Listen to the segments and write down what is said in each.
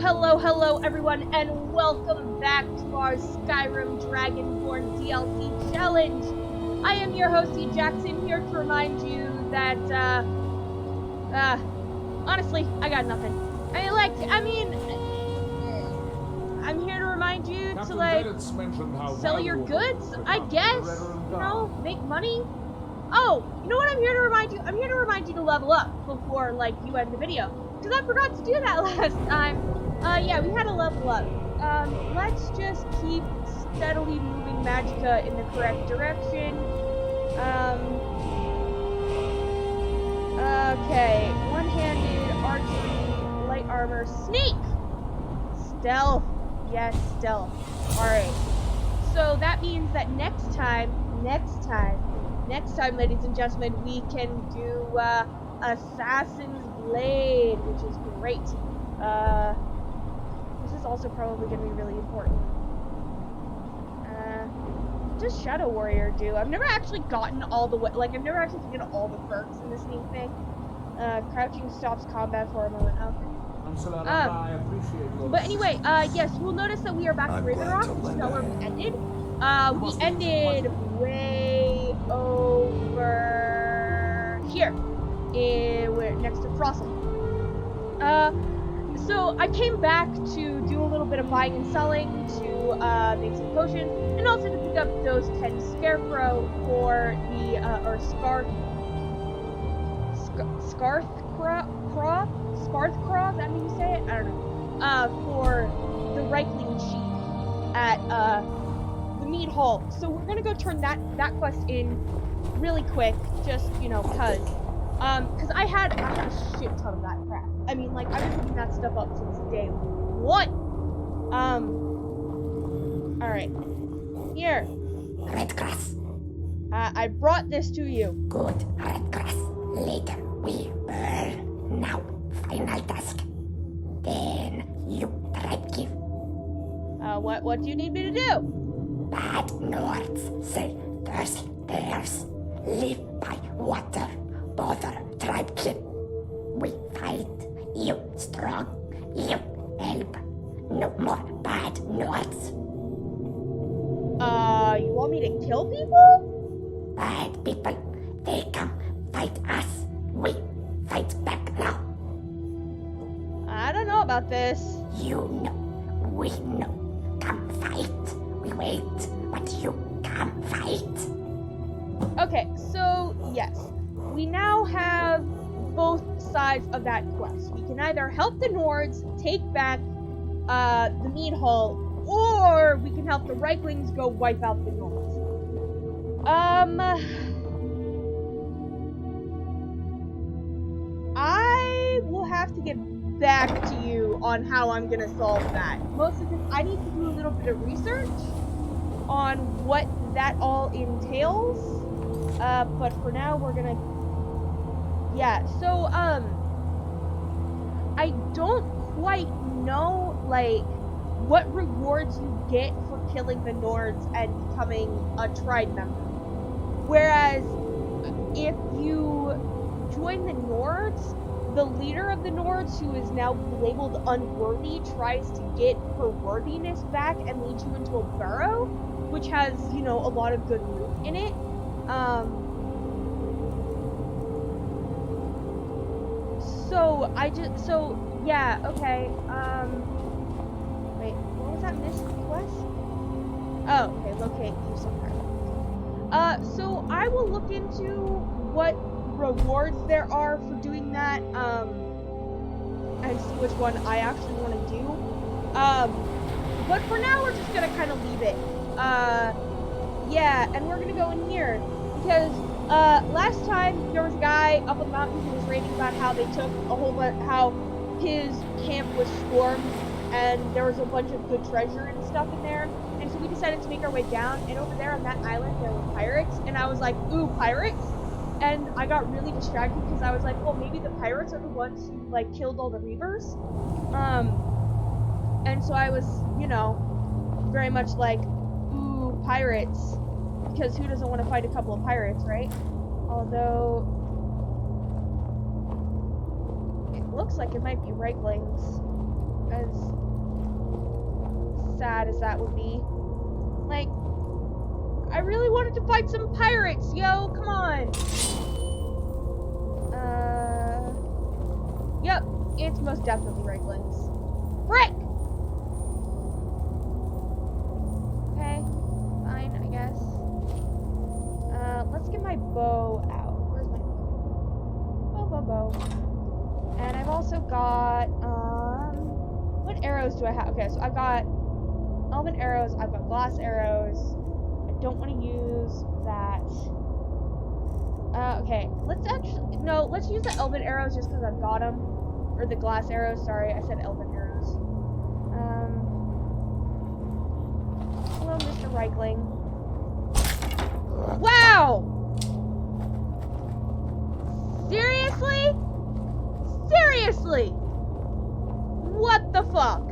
Hello everyone, and welcome back to our Skyrim Dragonborn DLC challenge. I am your host, E. Jackson, here to remind you that, honestly, I got nothing. I'm here to remind you Captain to, sell your goods, I guess, make money. Oh, you know what I'm here to remind you? I'm here to remind you to level up before, you end the video. Because I forgot to do that last time. Yeah, we had to level up. Let's just keep steadily moving Magicka in the correct direction. Okay. One-handed, archery, light armor, sneak! Stealth. Yes, stealth. Alright. So that means that next time, ladies and gentlemen, we can do, Assassin's Blade, which is great. This is also probably going to be really important. What does Shadow Warrior do? I've never actually gotten all the way, I've never actually taken all the perks in this new thing. Crouching stops combat for a moment. Okay. I appreciate your But anyway, yes, we'll notice that we are back at Ravenrock, which is not where we ended. We ended way over here. We're next to Frostle. So I came back to do a little bit of buying and selling to make some potions, and also to pick up those 10 scarecrow for the Sparthcraw, is that how you say it? I don't know. For the Reichling Chief at the Mead Hall. So we're gonna go turn that quest in really quick, just cause I had a shit ton of that crap. I mean, I've been picking that stuff up since day one. Alright. Here. Red grass. I brought this to you. Good red grass. Later we burn. Now, final task. Then you tribe give. What do you need me to do? Bad Nords say thirsty bears live by water. Bother tribe keep. We fight. You strong. You help. No more bad Nords. You want me to kill people? Bad people. They come fight us. We fight back now. I don't know about this. You know. We know. Come fight. We wait, but you come fight. Okay, so yes. We now have both sides of that quest. We can either help the Nords take back the Mead Hall, or we can help the Reiklings go wipe out the Nords. I will have to get back to you on how I'm gonna solve that. Mostly because I need to do a little bit of research on what that all entails. But for now, we're gonna... Yeah, so, I don't quite know, what rewards you get for killing the Nords and becoming a tribe member. Whereas, if you join the Nords, the leader of the Nords, who is now labeled unworthy, tries to get her worthiness back and leads you into a burrow, which has, a lot of good loot in it. Yeah, okay, wait, what was that missed quest? Oh, okay, locate you somewhere. So I will look into what rewards there are for doing that, and see which one I actually want to do. But for now, we're just gonna kind of leave it. Yeah, and we're gonna go in here, because, last time, there was a guy up on the mountain who was raving about how they took a whole bunch, how his camp was swarmed, and there was a bunch of good treasure and stuff in there, and so we decided to make our way down, and over there on that island, there were pirates, and I was like, ooh, pirates? And I got really distracted, because I was like, well, maybe the pirates are the ones who, killed all the reavers, and so I was, very much like, ooh, pirates, because who doesn't want to fight a couple of pirates, right? Although, it looks like it might be Reiklings. As sad as that would be. Like, I really wanted to fight some pirates, yo, come on! Yep, it's most definitely Reiklings. Frick! Okay, fine, I guess. Let's get my bow out. Where's my bow? And I've also got, what arrows do I have? Okay, so I've got elven arrows, I've got glass arrows. I don't want to use that. Okay, let's use the elven arrows just because I've got them. Or the glass arrows, sorry, I said elven arrows. Hello, Mr. Reikling. Wow! Seriously? Seriously? What the fuck?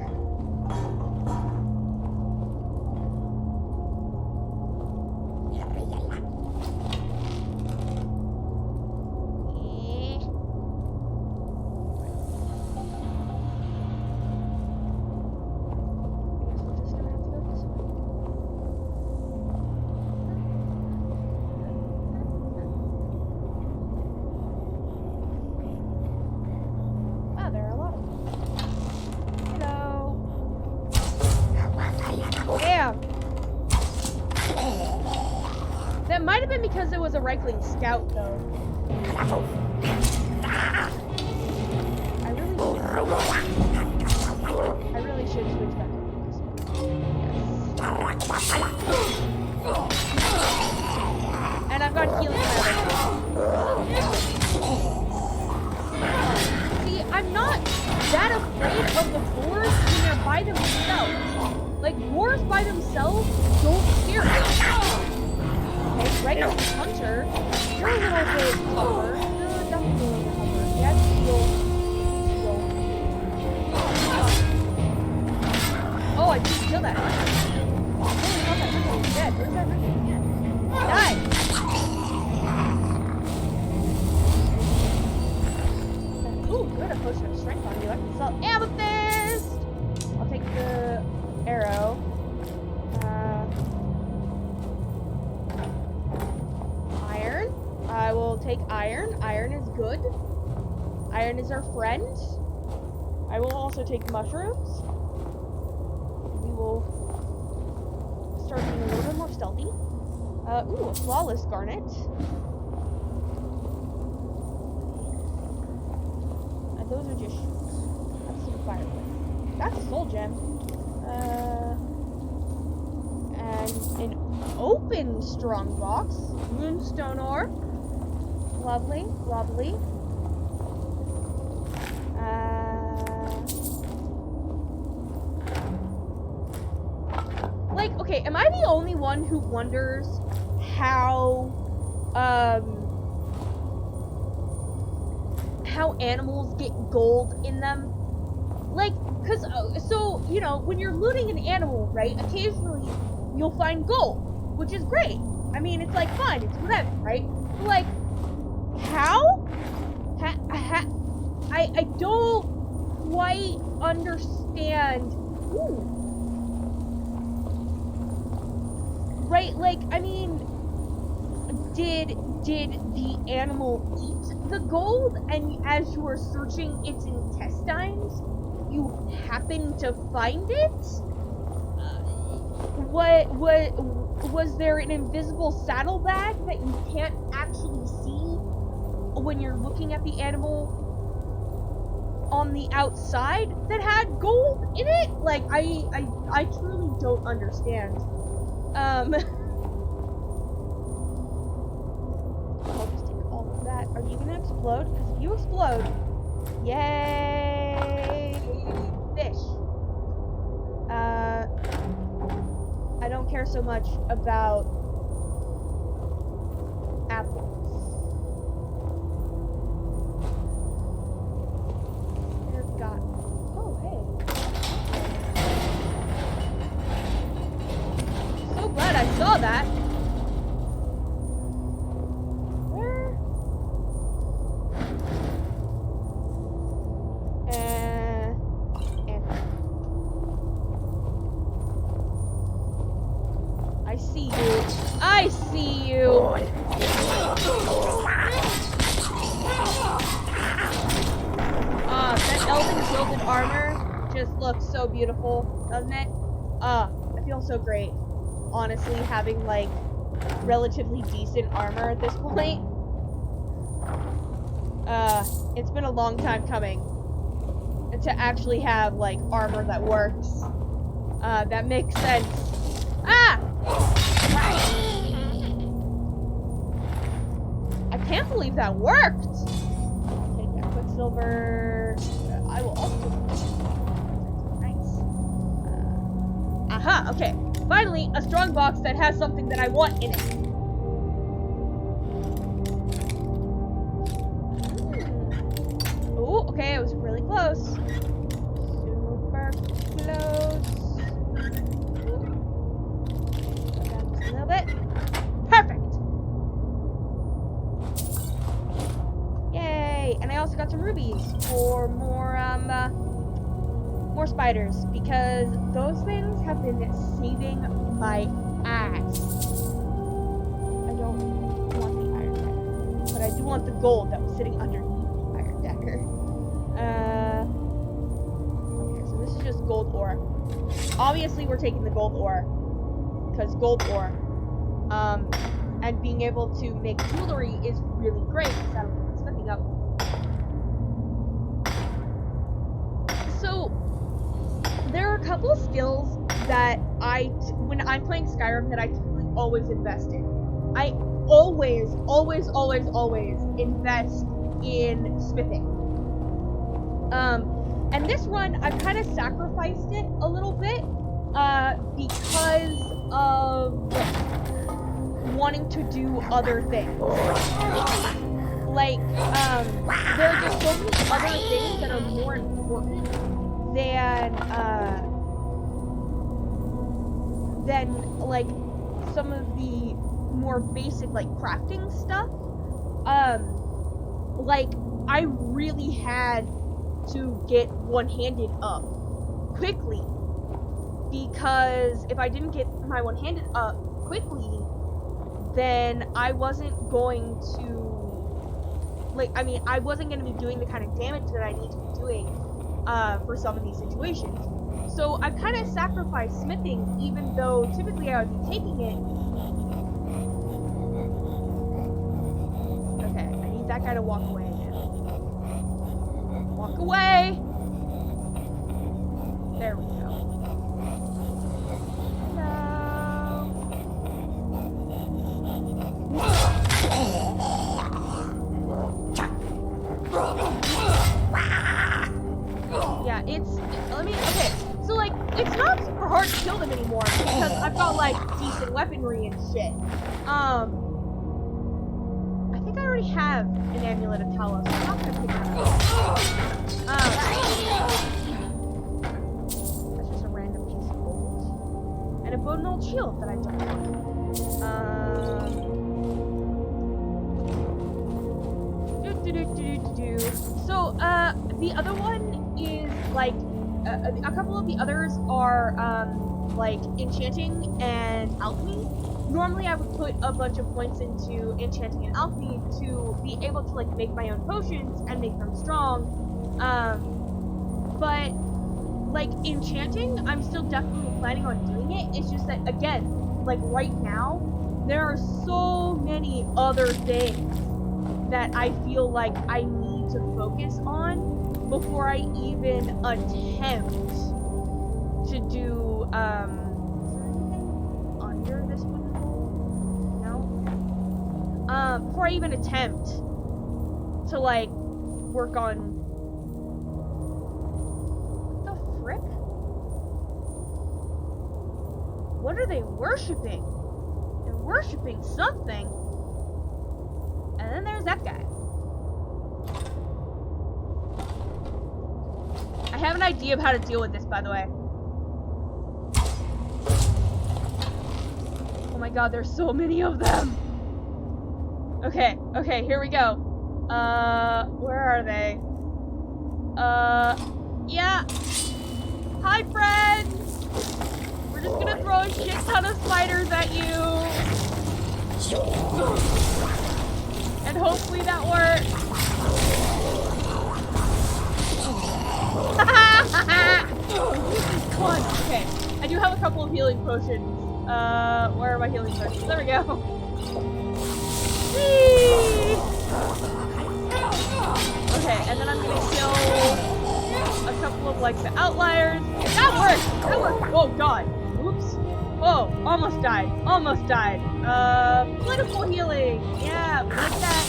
That might have been because it was a Reikling scout, though. I really should switch back over this one. Yes. And I've got healing now. See, I'm not that afraid of the boars when they're by themselves. Like, boars by themselves don't scare me. Okay, regular hunter, you're a little bit tougher. You're definitely a little bit tougher. Yes, heal. Oh, I didn't kill that. Holy hell, that hunter is dead. Where's that hunter? Die! Ooh, good. A potion of strength on you. I can sell amethyst! I'll take the arrow. Iron. I will take iron. Iron is good. Iron is our friend. I will also take mushrooms. We will start being a little bit more stealthy. Ooh, a flawless garnet. And those are just shoots. That's some firewood. That's a soul gem. And an open strong box. Moonstone ore. Lovely, lovely. Like, okay, am I the only one who wonders how animals get gold in them? Like, cause, so, you know, when you're looting an animal, right, occasionally you'll find gold, which is great. I mean, it's like, fine, it's whatever, right? But, like, how? I don't quite understand. Ooh. Right, like, I mean, did the animal eat the gold, and as you were searching its intestines, you happen to find it? What was there an invisible saddlebag that you can't actually see when you're looking at the animal on the outside that had gold in it? Like, I truly don't understand. I'll just take all of that. Are you gonna explode? Because if you explode, yay, fish. I don't care so much about apples. There's got. Oh, hey. So glad I saw that. Where? And see you. I see you. That elven gilded armor just looks so beautiful, doesn't it? I feel so great. Honestly, having like relatively decent armor at this point. It's been a long time coming to actually have like armor that works. That makes sense. Ah! I can't believe that worked! Take that Quicksilver. I will also. Nice. Aha, okay. Finally, a strong box that has something that I want in it. Oh, okay, it was really close. Super close. Down just a little bit. Perfect. Yay! And I also got some rubies for more spiders because those things have been saving my ass. I don't want the iron dagger, but I do want the gold that was sitting underneath the iron dagger. Okay, so this is just gold ore. Obviously, we're taking the gold ore because gold ore, and being able to make jewelry is really great. So that'll get my smithing up. So there are a couple of skills that when I'm playing Skyrim, that I typically always invest in. I always invest in smithing. And this one, I've kind of sacrificed it a little bit, because of wanting to do other things. Like, there are just so many other things that are more important than like some of the more basic like crafting stuff. Like I really had to get one-handed up quickly, because if I didn't get my one-handed up quickly, then I wasn't going to I wasn't going to be doing the kind of damage that I need to be doing for some of these situations. So I've kind of sacrificed smithing, even though typically I would be taking it. Okay, I need that guy to walk away again. Walk away! There we go. Yeah, okay, so like, it's not super hard to kill them anymore, because I've got like decent weaponry and shit. I think I already have an amulet of Talos, so I'm not gonna pick that up. That's just a random piece of gold. And a bone old shield that I don't want. So, the other one is, like, a couple of the others are, like, enchanting and alchemy. Normally, I would put a bunch of points into enchanting and alchemy to be able to, like, make my own potions and make them strong. But, like, enchanting, I'm still definitely planning on doing it. It's just that, again, like, right now, there are so many other things that I feel like I need to focus on before I even attempt to do, under this one? No? Before I even attempt to, like, work on... What the frick? What are they worshipping? They're worshipping something. And then there's that guy. I have an idea of how to deal with this, by the way. Oh my god, there's so many of them! Okay, here we go. Where are they? Yeah. Hi, friends! We're just gonna throw a shit ton of spiders at you. And hopefully that works. Okay, I do have a couple of healing potions. Where are my healing potions? There we go. Whee! Okay, and then I'm gonna kill a couple of, like, the outliers. That worked! That worked! Oh, God. Oops. Oh, almost died. Almost died. Plentiful healing. Yeah, like that.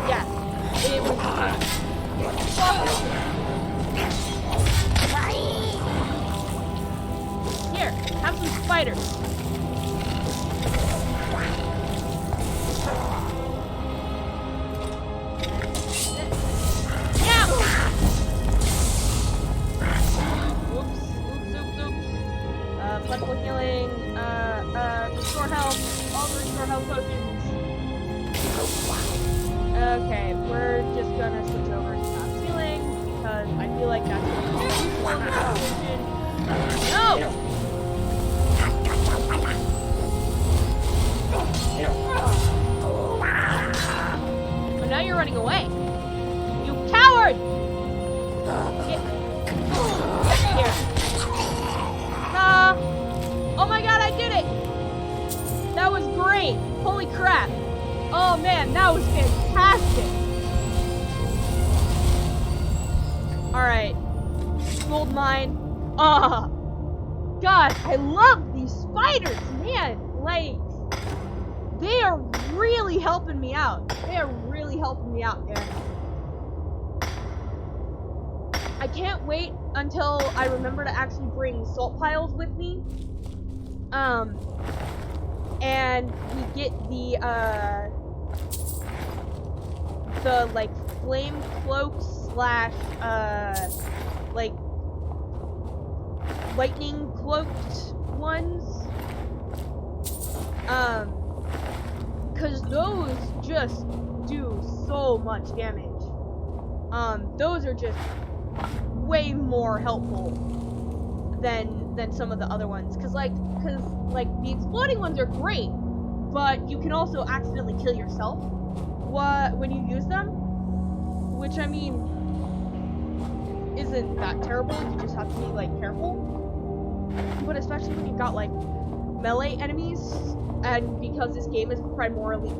Yeah. It was Here, have some spiders. Plentiful healing, restore health, all the restore health potions. Okay, we're just gonna switch over to fast healing, because I feel like that's a useful situation. No! Oh, now you're running away. You coward! Get here. Oh my god, I did it! That was great! Holy crap! Oh man, that was fantastic! Alright. Gold mine. God, I love these spiders, man! Like, they are really helping me out. They are really helping me out, man. I can't wait until I remember to actually bring salt piles with me. And we get the like flame cloaks slash like lightning cloaked ones. Cause those just do so much damage. Those are just way more helpful than some of the other ones, cause like the exploding ones are great, but you can also accidentally kill yourself when you use them, which I mean isn't that terrible. You just have to be like careful, but especially when you've got like melee enemies, and because this game is primarily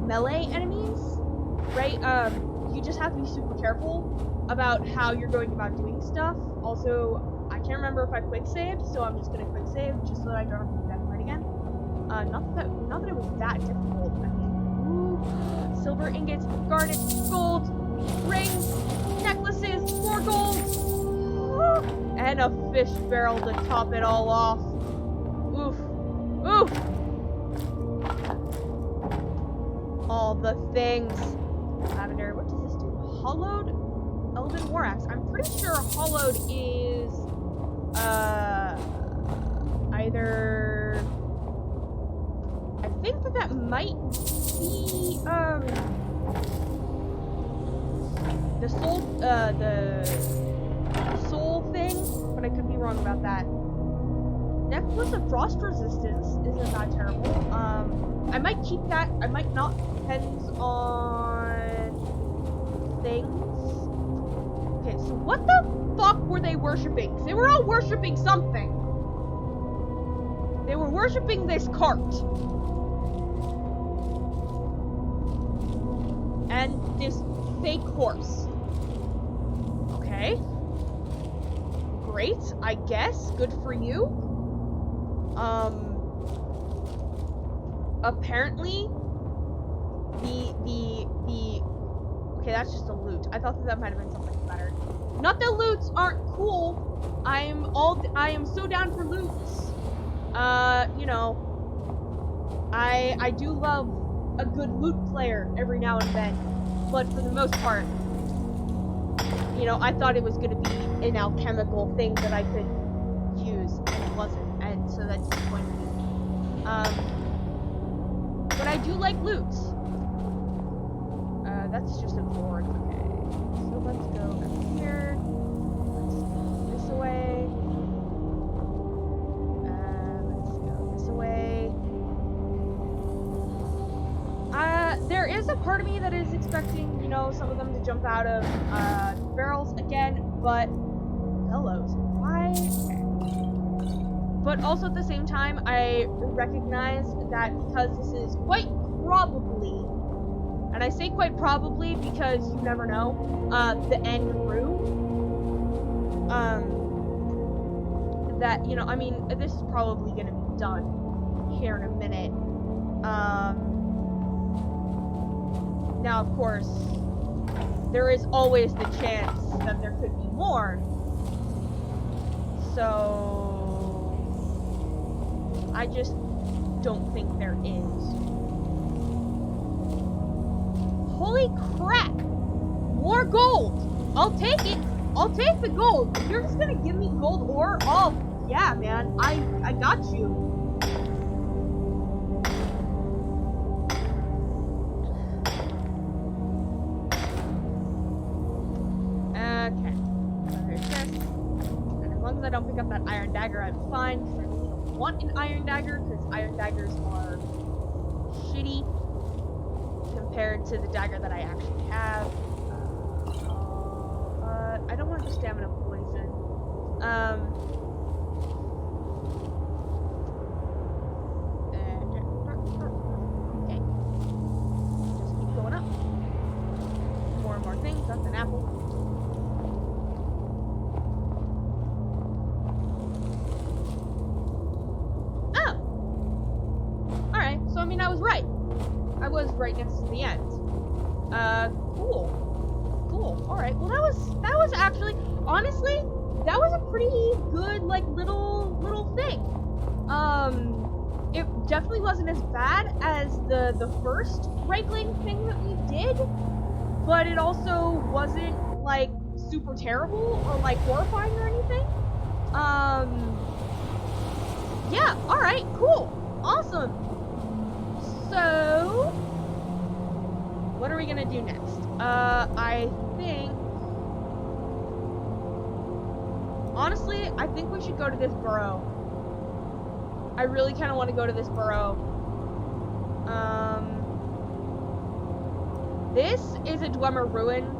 melee enemies, right? You just have to be super careful about how you're going about doing stuff. Also, I can't remember if I quick saved, so I'm just gonna quick save just so that I don't have to do that fight again. Not that it was that difficult. I mean, ooh, silver ingots, garnet, gold, rings, necklaces, more gold, and a fish barrel to top it all off. Oof, oof. All the things. Lavender, what does this do? Hollowed Elven War Axe. I'm pretty sure hollowed is either, I think that might be the soul thing, but I could be wrong about that. Necklace of Frost Resistance isn't that terrible. I might keep that, I might not, depends on things. Okay, so what the fuck were they worshipping? 'Cause they were all worshipping something. They were worshipping this cart. And this fake horse. Okay. Great, I guess. Good for you. Apparently, okay, that's just a loot. I thought that might have been something better. Not that loots aren't cool. I am so down for loots. You know, I do love a good loot player every now and then, but for the most part, you know, I thought it was gonna be an alchemical thing that I could use, and it wasn't, and so that disappointed me. But I do like loots. That's just a board. Okay, so let's go up here. Let's throw this away. part of me that is expecting, you know, some of them to jump out of barrels again, but bellows. Why? Okay. But also at the same time, I recognize that because this is quite probably, and I say quite probably because you never know, the end room. That, you know, I mean, this is probably gonna be done here in a minute. Now, of course, there is always the chance that there could be more. So, I just don't think there is. Holy crap! More gold! I'll take it! I'll take the gold! You're just gonna give me gold ore? Oh, yeah, man. I got you. I don't pick up that iron dagger, I'm fine, because I really don't want an iron dagger, because iron daggers are shitty compared to the dagger that I actually have. I don't want the stamina poison. Okay. Just keep going up. More and more things. That's an apple. So, I mean, I was right. I was right next to the end. Cool. Cool. Alright, well that was actually, honestly, that was a pretty good, like, little thing. It definitely wasn't as bad as the first wrangling thing that we did, but it also wasn't, like, super terrible or, like, horrifying or anything. Yeah, alright, cool. Awesome. So, what are we gonna do next? I think, honestly, I think we should go to this burrow. I really kind of want to go to this burrow. This is a Dwemer ruin.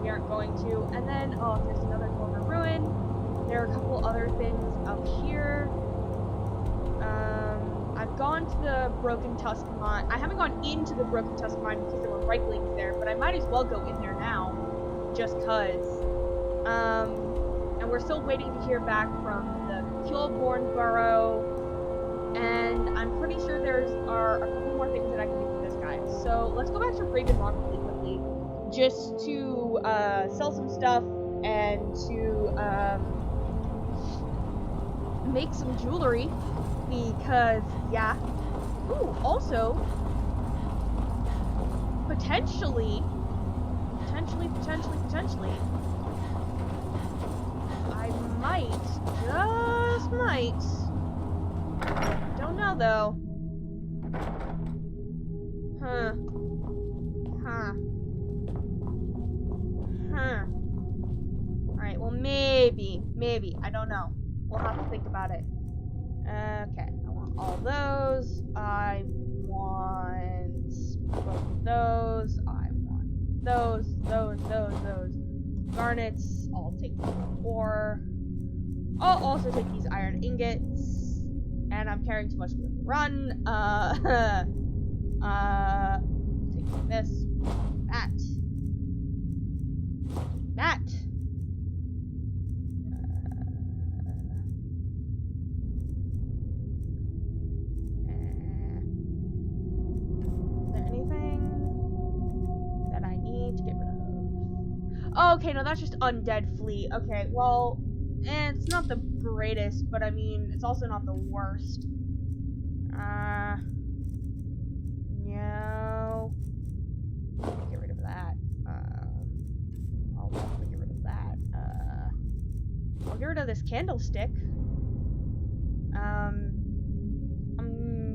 We aren't going to. And then, oh, there's another Dwemer ruin. There are a couple other things up here. I've gone to the Broken Tusk Mine. I haven't gone into the Broken Tusk Mine because there were Reiklings there, but I might as well go in there now, just cause. And we're still waiting to hear back from the Killborn Burrow, and I'm pretty sure there are a couple more things that I can do for this guy. So let's go back to Raven Rock really quickly, just to sell some stuff and to make some jewelry. Because, yeah. Ooh, also, potentially, I might, just might, don't know though. Alright, well maybe, I don't know. We'll have to think about it. Okay, I want all those. I want both of those. I want those. Garnets. I'll take the ore. I'll also take these iron ingots. And I'm carrying too much to run. Take this. That. Oh, okay, no, that's just undead flea. Okay, well, it's not the greatest, but I mean, it's also not the worst. No. Get rid of that. I'll definitely get rid of that. I'll get rid of this candlestick. I'm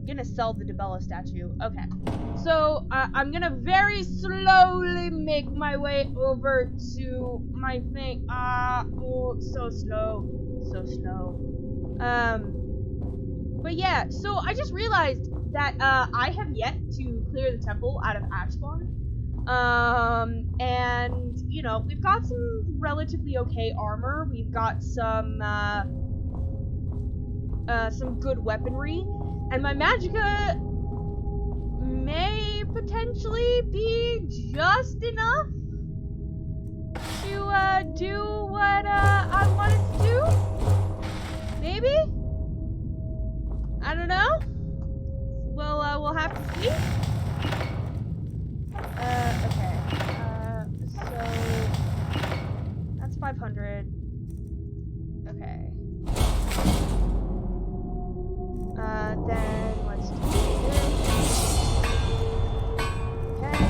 gonna sell the Debella statue. Okay. So, I'm gonna very slowly make my way over to my thing. Oh, so slow. So slow. But yeah, so I just realized that I have yet to clear the temple out of Ashspawn. And you know, we've got some relatively okay armor. We've got some good weaponry, and my magicka may potentially be just enough to do what I wanted to do. Maybe? I don't know. We'll have to see. Okay. So that's 500. Okay. Then let's do this. Okay.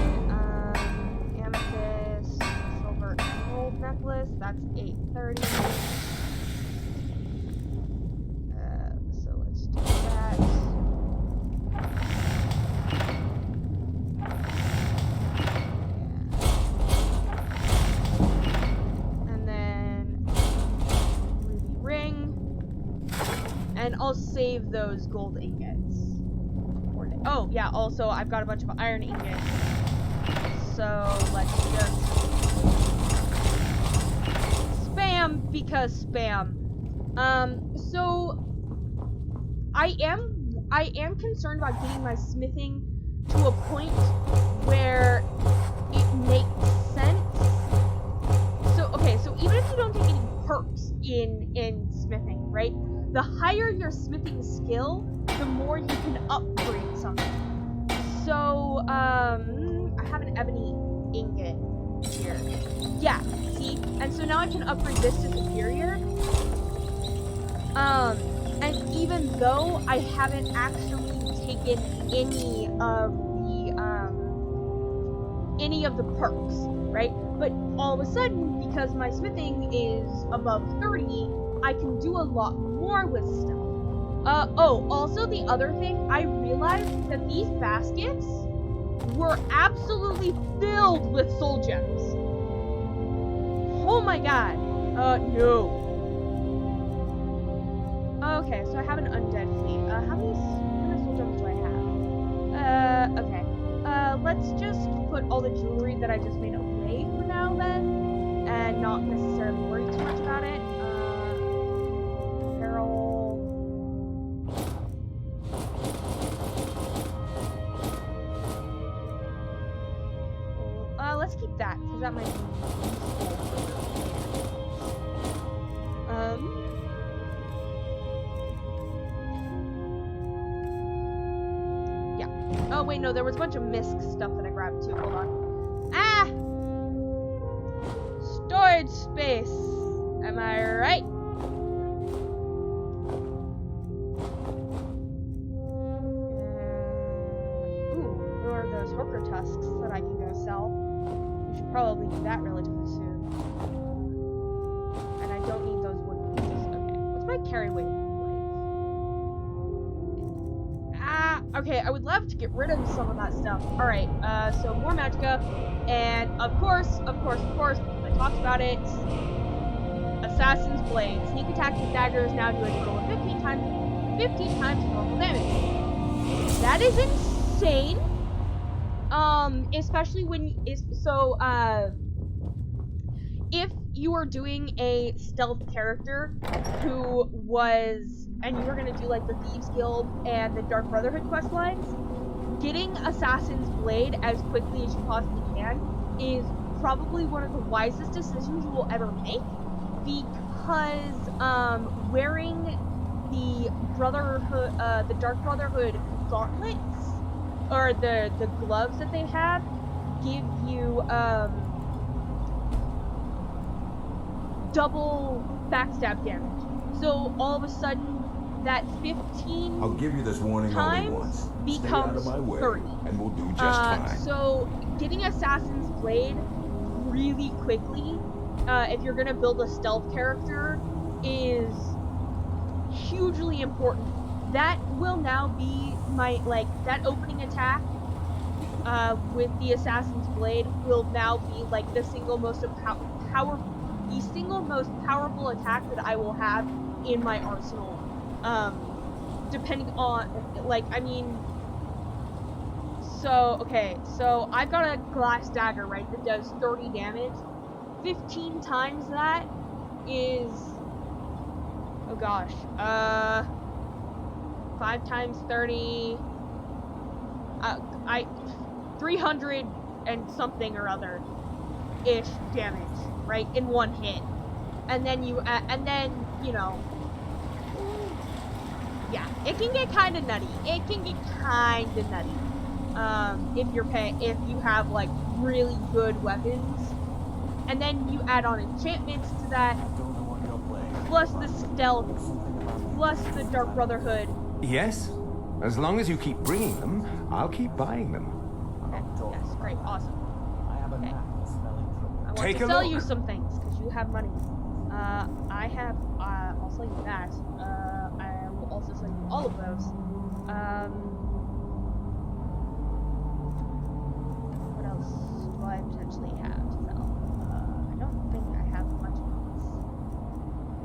Amethyst, silver emerald necklace. That's 830. So let's do that. And I'll save those gold ingots. Oh, yeah, also, I've got a bunch of iron ingots. So, let's just spam, because spam. So, I am concerned about getting my smithing to a point where it makes sense. So, okay, so even if you don't take any perks in smithing, right? The higher your smithing skill, the more you can upgrade something. So, I have an ebony ingot here. Yeah, see? And so now I can upgrade this to superior. And even though I haven't actually taken any of the perks, right? But all of a sudden, because my smithing is above 30, I can do a lot more with stuff. Oh, also the other thing, I realized that these baskets were absolutely filled with soul gems. Oh my god. No. Okay, so I have an undead fleet. How many soul gems do I have? Okay. Let's just put all the jewelry that I just made away for now then, and not necessarily worry too much about it. Let's keep that, because that might be useful. Yeah. Oh, wait, no, there was a bunch of misc stuff that I grabbed, too. Hold on. Ah! Storage space! Am I right? Ooh, there are those hooker tusks that I can go sell. Probably do that relatively soon. And I don't need those wooden pieces. Okay, what's my carry weight like? Ah, okay, I would love to get rid of some of that stuff. Alright, so more magicka. And of course, because I talked about it, Assassin's Blade. Sneak attack with daggers now do a total of 15 times normal damage. That is insane. Especially when if you are doing a stealth character who was, and you were gonna do like the Thieves Guild and the Dark Brotherhood quest lines, getting Assassin's Blade as quickly as you possibly can is probably one of the wisest decisions you will ever make, because wearing the Brotherhood, the Dark Brotherhood gauntlets, or the gloves that they have, give you double backstab damage. So all of a sudden, that 15 I'll give you this warning times only once. Stay becomes out of my way, 30. and we'll do just fine. So getting Assassin's Blade really quickly, if you're gonna build a stealth character, is hugely important. That will now be my, that opening attack with the Assassin's Blade will now be like the single most powerful attack that I will have in my arsenal. Depending on, So, okay, so I've got a glass dagger, right, that does 30 damage. 15 times that is, oh gosh, 5 times 30, 300 and something or other ish damage, right, in one hit. And then you know, yeah, it can get kind of nutty. It can get kind of nutty. If you have like really good weapons, and then you add on enchantments to that, plus the stealth, plus the Dark Brotherhood. Yes, as long as you keep bringing them, I'll keep buying them. Okay, yes, great, awesome. Okay. I want Take to a sell look. you some things because you have money. I'll sell you that. I will also sell you all of those. What else do I potentially have to sell? I don't think I have much else.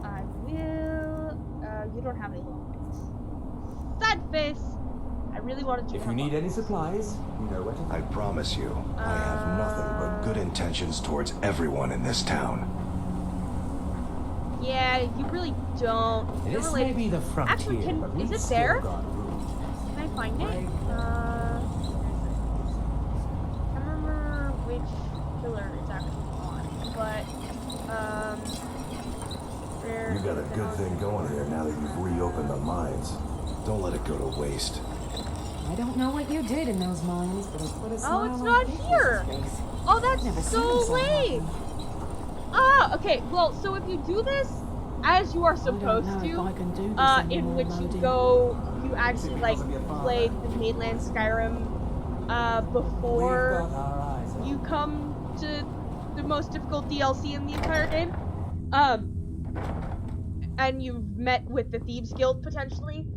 I will. You don't have any long face. Sad face. I really wanted to. If you need any supplies, you know where to I promise you, I have nothing but good intentions towards everyone in this town. Yeah, you really don't. You're This related. may be the frontier, Actually, but is we've it still there? got room. Can I find it? I don't remember which pillar it's actually on, but You got a good thing going here now that you've reopened the mines. Don't let it go to waste. I don't know what you did in those mines, but it put a Oh, smile it's on not people's here. face. Oh, that's Never seen so them so lame. happy. Ah, okay. Well, so if you do this as you are I don't supposed know if I to, can do this in anymore, which you Lodi. you actually like play the mainland Skyrim, before We've got our eyes on you come to the most difficult DLC in the entire game, and you've met with the Thieves Guild potentially,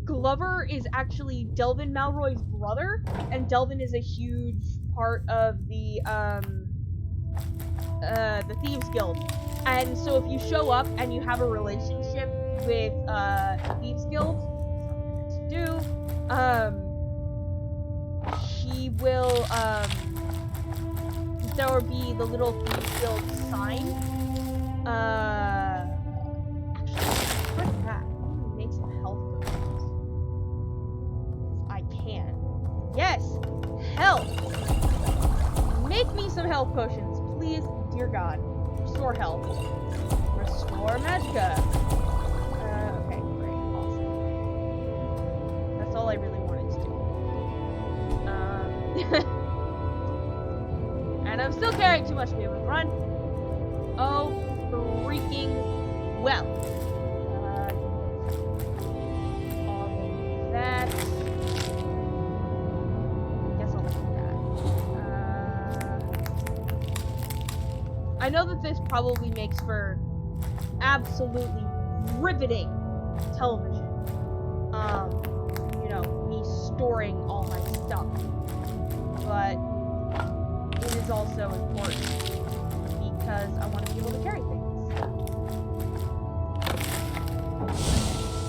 Glover is actually Delvin Malroy's brother, and Delvin is a huge part of the Thieves Guild. And so if you show up and you have a relationship with the Thieves Guild, do, he will, there will be the little Thieves Guild sign. Actually, what's that? I'm gonna make some health potions. I can. Yes! Health! Make me some health potions, please, dear God. Restore health. Restore magicka. Okay, great, awesome. That's all I really wanted to do. And I'm still carrying too much to be able to run. Oh, freaking well. All of that. Guess I'll do that. I know that this probably makes for absolutely riveting television. You know, me storing all my stuff. But it is also important because I want to be able to carry things.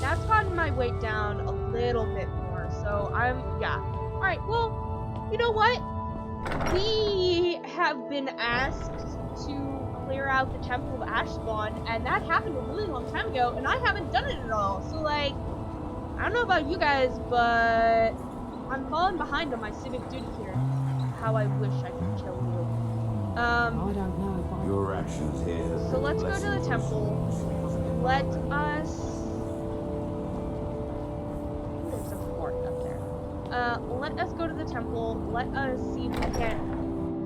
That's gotten my weight down a little bit more, so yeah. Alright, well, you know what? We have been asked to clear out the Temple of Ashspawn, and that happened a really long time ago, and I haven't done it at all. So, like, I don't know about you guys, but I'm falling behind on my civic duty here. How I wish I could kill you. I don't know if I... your actions here. So let's go to the temple. Let us... There's a fort up there. Let us go to the temple. Let us see if we can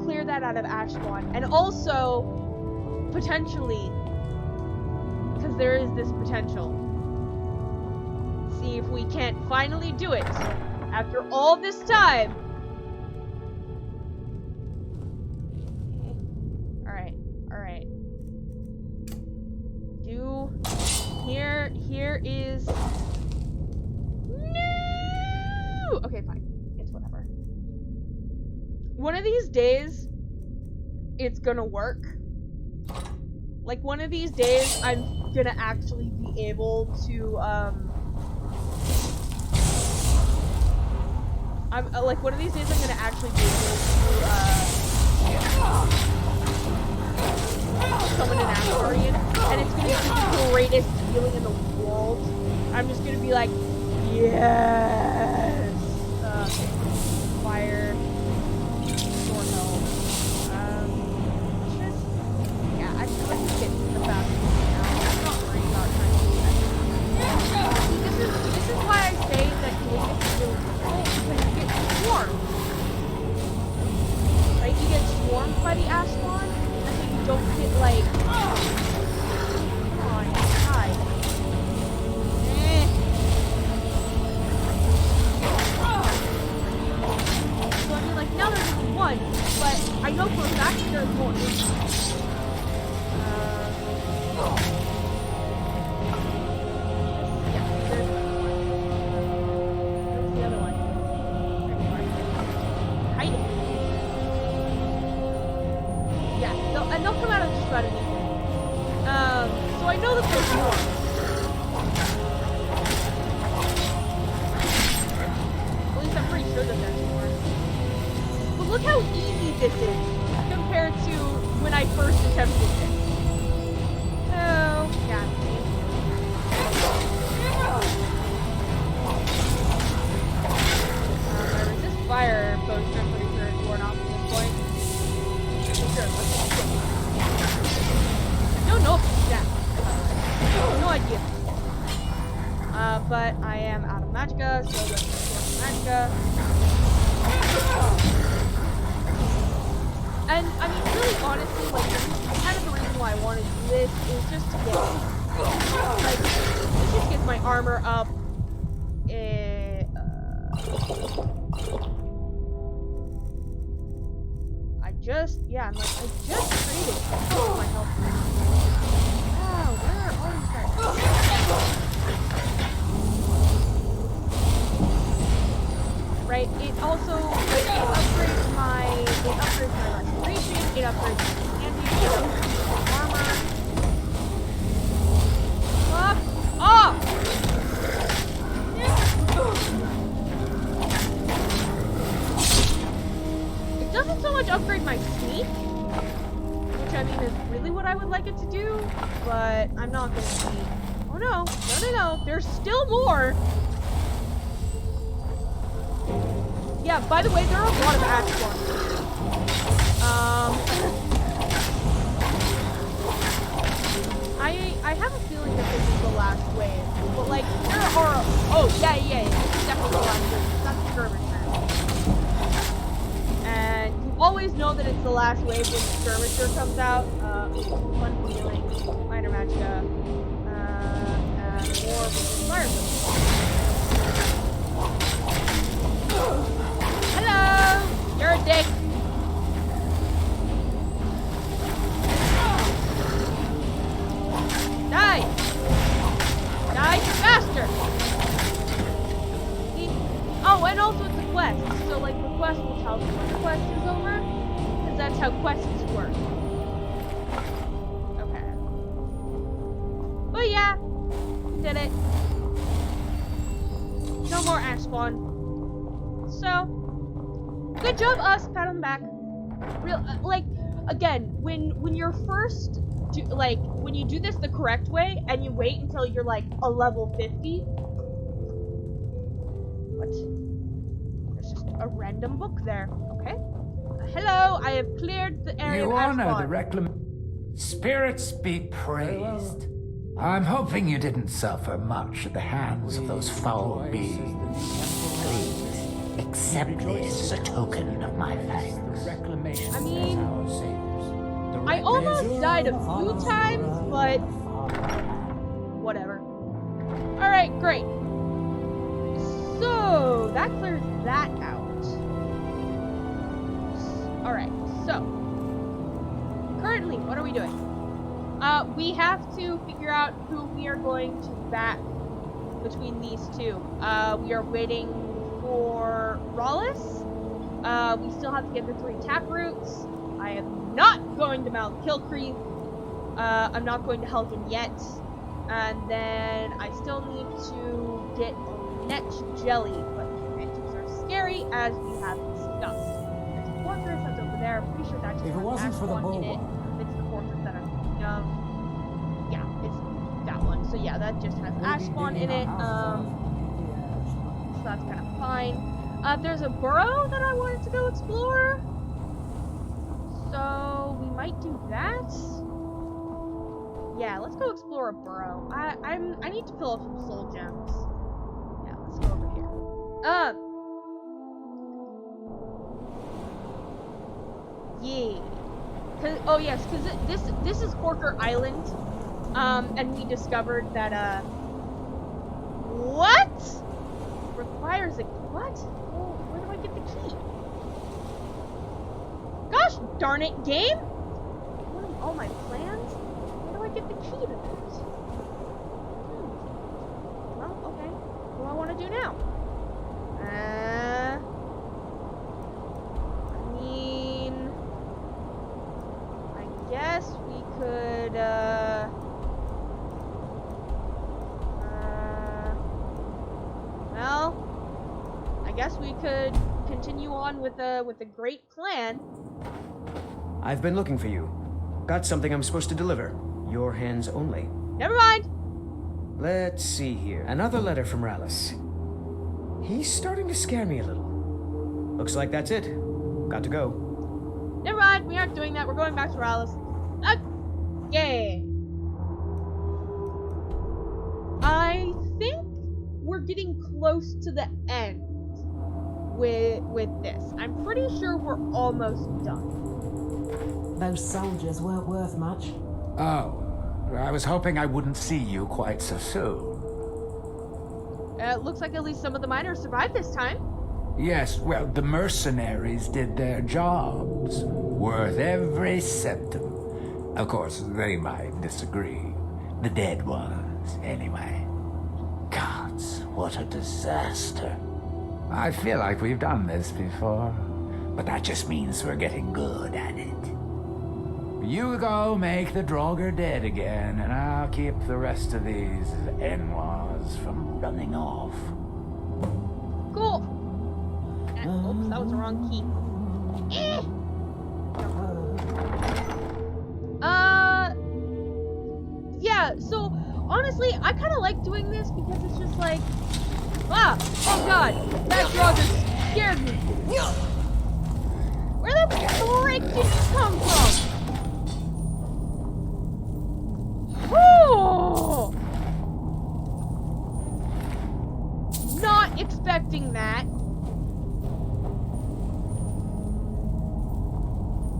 clear that out of Ashspawn. And also, potentially, because there is this potential, see if we can't finally do it after all this time. Alright. Here is... No! Okay, fine. It's whatever. One of these days, it's gonna work. Like, one of these days, I'm gonna actually be able to, I'm like one of these days I'm gonna actually be able to summon an Astarian, and it's gonna be the greatest feeling in the world. I'm just gonna be like, yes. Fire, more health. Just yeah, I feel like it's getting the fastest now. I'm not worried about trying to do that. This is why I say that doing it is really difficult, because you get swarmed. Right? You get swarmed by the Ashlon, and then you don't get like come on, die. So I mean, like, now there's only one, but I know for a fact that there's more. Yeah, there's the other one. Hiding. Yeah, and they'll come out of just about anything. So I know that there's more. At least I'm pretty sure that there's more. But look how easy this is compared to when I first attempted this. Oh, yeah. My resist fire potion, I'm pretty sure is worn off at this point. Sure, let's just go. I don't know if it's that. No idea. But I am out of magicka, so let's go magicka. And I mean, really, honestly, like, kind of the reason why I want to do this is just to get, like, it just gets my armor up. I'm like, I just traded my health. Wow, where are all these guys? Right, it also, it upgrades my restoration, it upgrades my standing, it upgrades my armor. Fuck off! It doesn't so much upgrade my sneak, which I mean is really what I would like it to do, but I'm not gonna sneak. Oh no, no, there's still more! Yeah, by the way, there are a lot of Ashborn. I have a feeling that this is the last wave, but like, there are, oh, yeah, this is definitely the last wave. That's the skirmisher. And you always know that it's the last wave when the skirmisher comes out. Fun healing, minor magicka, and more fire. Hello! You're a dick! Die! Die faster! Oh, and also it's a quest. So, like, the quest will tell you when the quest is over. Because that's how quests work. Okay. But yeah, we did it. No more ash spawn. So, good job us, pat on the back. Real, like, again, when you're first, when you do this the correct way, and you wait until you're, like, a level 50. What? There's just a random book there, okay? Hello, I have cleared the area You of honor Ashbon. the Spirits be praised. I'm hoping you didn't suffer much at the hands of those foul beings. Please, accept this as a token of my thanks. I mean, I almost died a few times, but whatever. Alright, great. So, that clears that out. Alright, so, currently, what are we doing? We have to figure out who we are going to back between these two. We are waiting for Rawless. We still have to get the 3 taproots. I am not going to Mount Kilcrease. I'm not going to Helgen yet. And then I still need to get Netch Jelly, but Netches are scary. necessary, as we have discussed. There's a fortress that's over there. I'm pretty sure that just If it has wasn't ash for the spawn in it. bulwark. It's the fortress that I'm thinking of. Yeah, it's that one. So yeah, that just has ash spawn in it. So that's kind of fine. There's a burrow that I wanted to go explore. So we might do that. Yeah, let's go explore a burrow. I need to fill up some soul gems. Yeah, let's go over here. Yeah. Oh yes, because this is Corker Island. And we discovered that what? Requires a what? Oh, where do I get the key? Gosh darn it, game! What are all my plans? Where do I get the key to this? Well, okay. What do I want to do now? I mean, I guess we could, well, I guess we could continue on with the great plan. I've been looking for you. Got something I'm supposed to deliver. Your hands only. Never mind. Let's see here. Another letter from Rallis. He's starting to scare me a little. Looks like that's it. Got to go. Never mind. We aren't doing that. We're going back to Rallis. Okay. I think we're getting close to the end with this. I'm pretty sure we're almost done. Those soldiers weren't worth much. Oh, I was hoping I wouldn't see you quite so soon. It looks like at least some of the miners survived this time. Yes, well, the mercenaries did their jobs. Worth every centime. Of course, they might disagree. The dead ones, anyway. Gods, what a disaster. I feel like we've done this before, but that just means we're getting good at it. You go make the Draugr dead again, and I'll keep the rest of these Enwas from running off. Cool. Oops, that was the wrong key. Yeah, so honestly, I kind of like doing this because it's just like, oh god, that Draugr scared me. Where the frick did you come from? Oh! Not expecting that.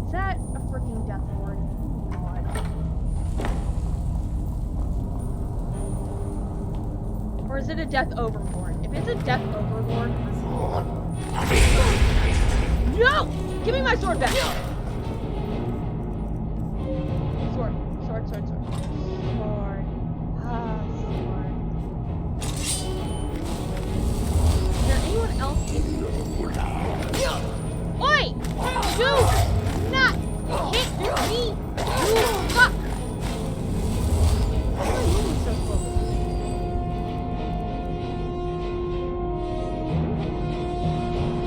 Is that a freaking death lord? God. Or is it a death overlord? If it's a death overlord, no! Give me my sword back. Sword. Sword. Sword. Is there anyone else in here? Oi! Do not hit me! You fuck! Why am I moving so slowly?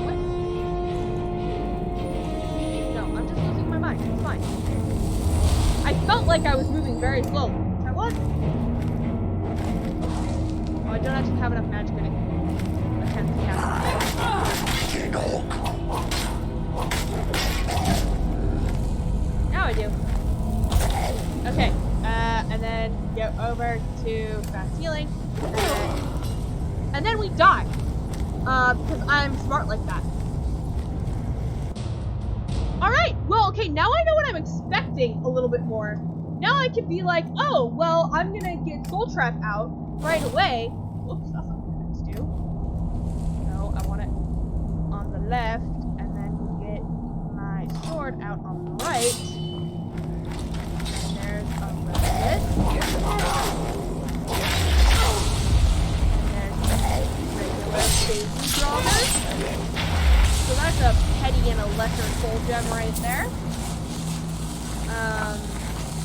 What? No, I'm just losing my mind. It's fine. I felt like I was moving very slowly. I was. Oh, I don't actually have enough magic in it. Attempt to cast. Now I do. Okay, and then go over to fast healing, and then we die, because I'm smart like that. Alright, well, okay, now I know what I'm expecting a little bit more. Now I can be like, oh, well, I'm gonna get Soul Trap out right away. Oops, that's not what I meant to do. No, I want it on the left, and then get my sword out on the right. And there's a little bit. And there's regular baby Draugr. So that's a petty and a lesser soul gem right there.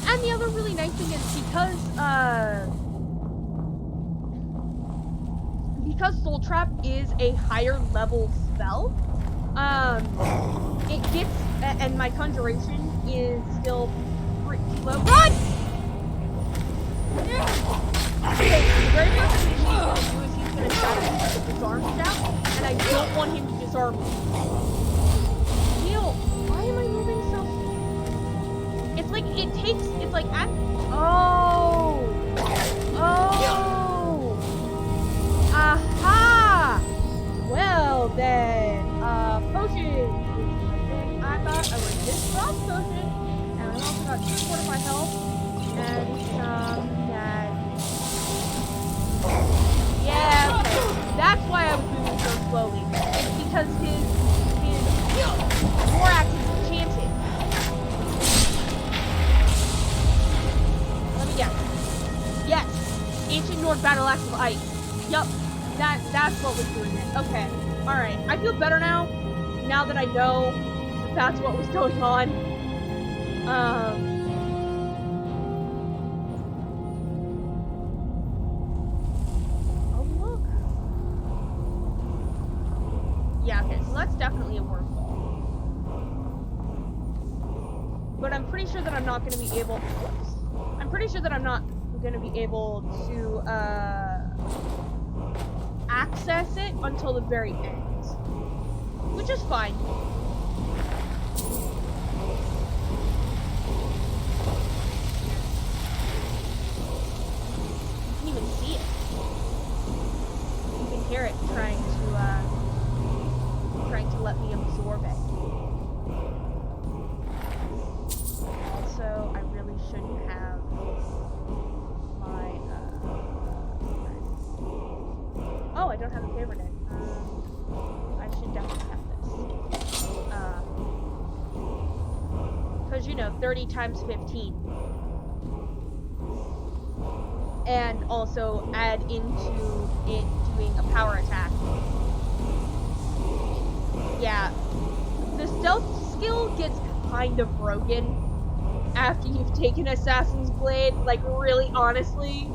And the other really nice thing is because Soul Trap is a higher level spell, it gets, and my conjuration is still pretty low. Run! Okay, the very first thing he's gonna do is he's gonna try to disarm shout, and I don't want him to disarm me. Neil, why am I moving so? It's like it takes. It's like at. Oh. Aha! Well then, potion. I thought I was this frost potion, and I also got 2 fortified health, and some that. Yeah, okay. That's why I was moving so slowly. It's because his Borax is enchanted. Let me guess. Yes, ancient Nord battle axe of ice. Yup, that's what was doing it. Okay, all right. I feel better now. Now that I know that that's what was going on. Oh look. Yeah. Okay. So that's definitely a waterfall. But I'm pretty sure that I'm not going to be able. Oops. I'm pretty sure that I'm not going to be able to access it until the very end, which is fine. You can even see it. You can hear it trying to let me absorb it. Also, I really shouldn't have my oh, I don't have a favorite in. I should definitely have this. Because, you know, 30 times 15. And also add into it doing a power attack. Yeah. The stealth skill gets kind of broken after you've taken Assassin's Blade. Like, really, honestly.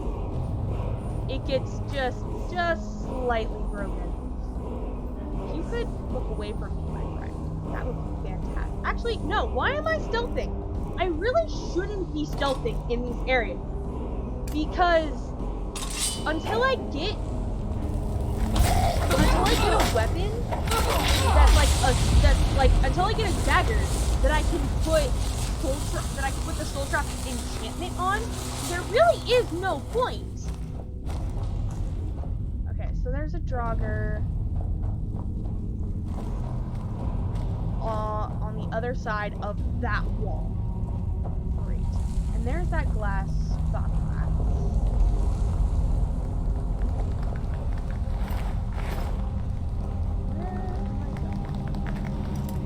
It gets just slightly broken. If you could look away from me, my friend, that would be fantastic. Actually, no, why am I stealthing? I really shouldn't be stealthing in these areas. Because until I get a weapon until I get a dagger that I can put the soul trap enchantment on, there really is no point. So there's a Draugr on the other side of that wall. Great. And there's that glass stop glass.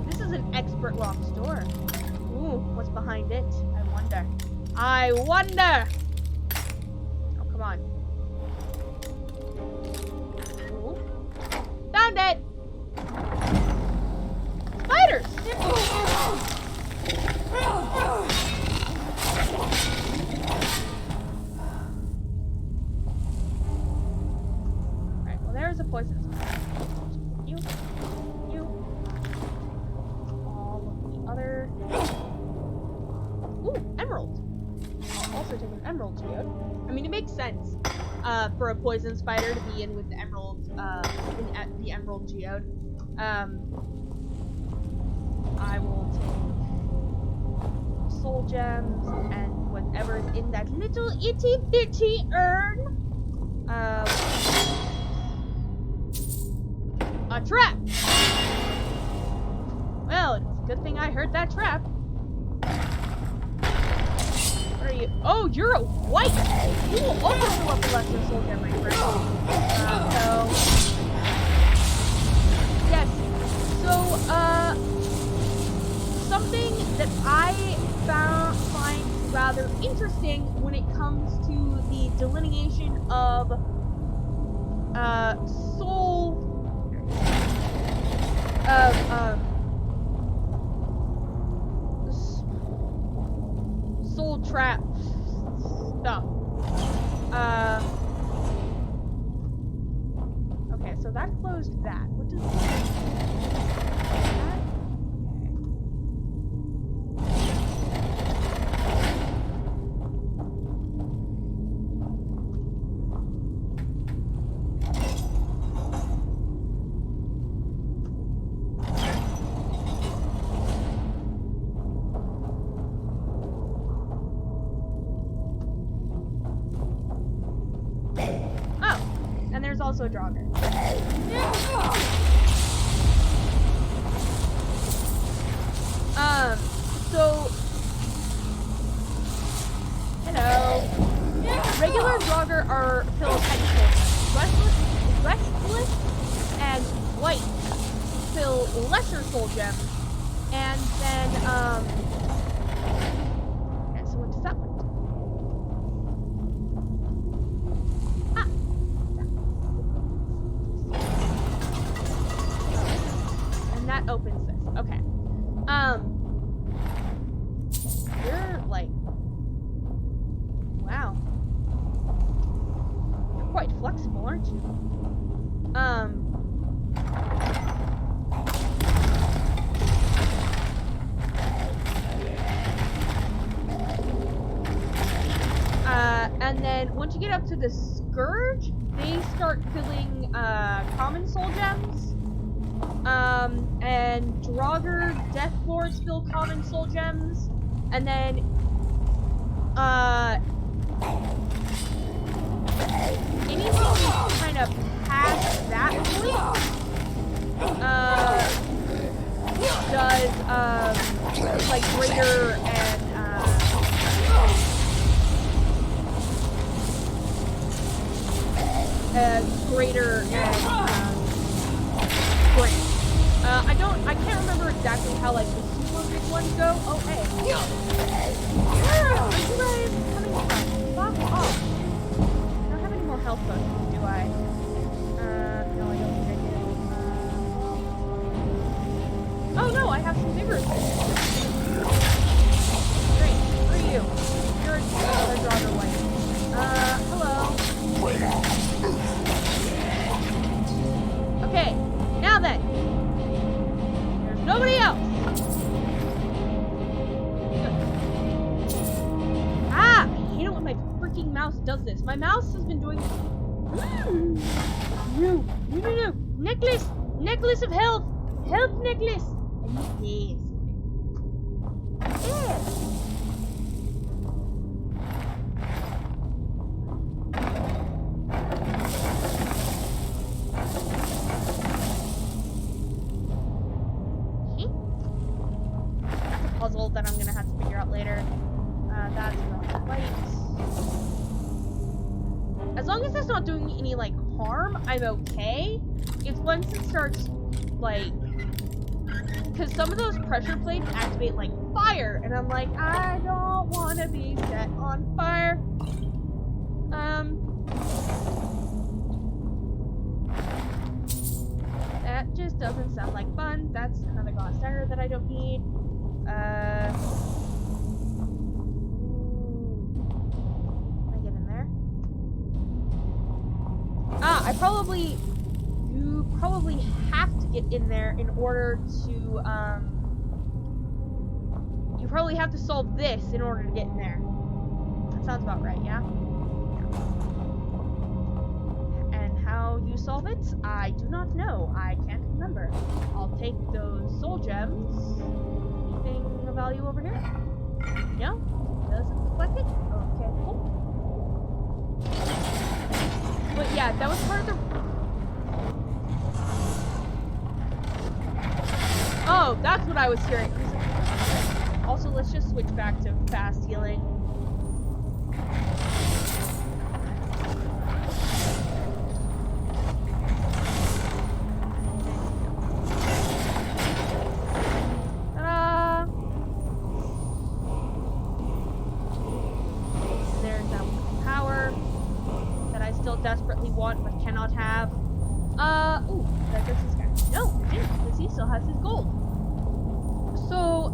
This is an expert locked door. Ooh, what's behind it? I wonder. Oh, come on. Found it! Spiders! Alright, well there's a poison spider. You. All of the other... Ooh, emerald! I'll also take an emerald geode. I mean, it makes sense. For a poison spider to be in with the emerald, the emerald geode. I will take soul gems and whatever's in that little itty bitty urn. A trap! Well, it's a good thing I heard that trap. What are you? Oh, you're a white! You will also fill up the lesser soul gem, my friend. Yes. So, something that I find rather interesting when it comes to the delineation of soul soul trap stuff. Okay, so that closed that. What does that? There's also a Draugr. So hello. Regular Draugr are fill heavy restless and white fill lesser soul gems. And then okay, so what does that one do? That opens this. Okay. You're like, wow. You're quite flexible, aren't you? And then once you get up to the Scourge, they start filling common soul gems. And Draugr Death Lords fill common soul gems, and then anything kind of past that point does like greater and greater and grand. I can't remember exactly how like the super big ones go. Oh hey. Where are you guys coming from? Fuck off. I don't have any more health potions, do I? No, I don't think I do. Oh no, I have some vigorous. Great, who are you? You're another Draugr white. Hello. Okay, now then. Nobody else! Ah! I hate it when my freaking mouse does this. My mouse has been doing... No! Necklace! Necklace of health! Health necklace! I need this. Yes! Puzzle that I'm gonna have to figure out later. That's not right. As long as it's not doing any like harm, I'm okay. It's once it starts like, because some of those pressure plates activate like fire, and I'm like, I don't want to be set on fire. That just doesn't sound like fun. That's another glass dagger that I don't need. Can I get in there? Ah, you probably have to get in there in order to, you probably have to solve this in order to get in there. That sounds about right, yeah? And how you solve it, I do not know. I can't remember. I'll take those soul gems. Anything of value over here? No? Doesn't look like it? Okay, cool. But yeah, that was part of the... Oh, that's what I was hearing. Also, let's just switch back to fast healing. Desperately want but cannot have. Ooh, there goes this guy. No, I didn't, because he still has his gold. So,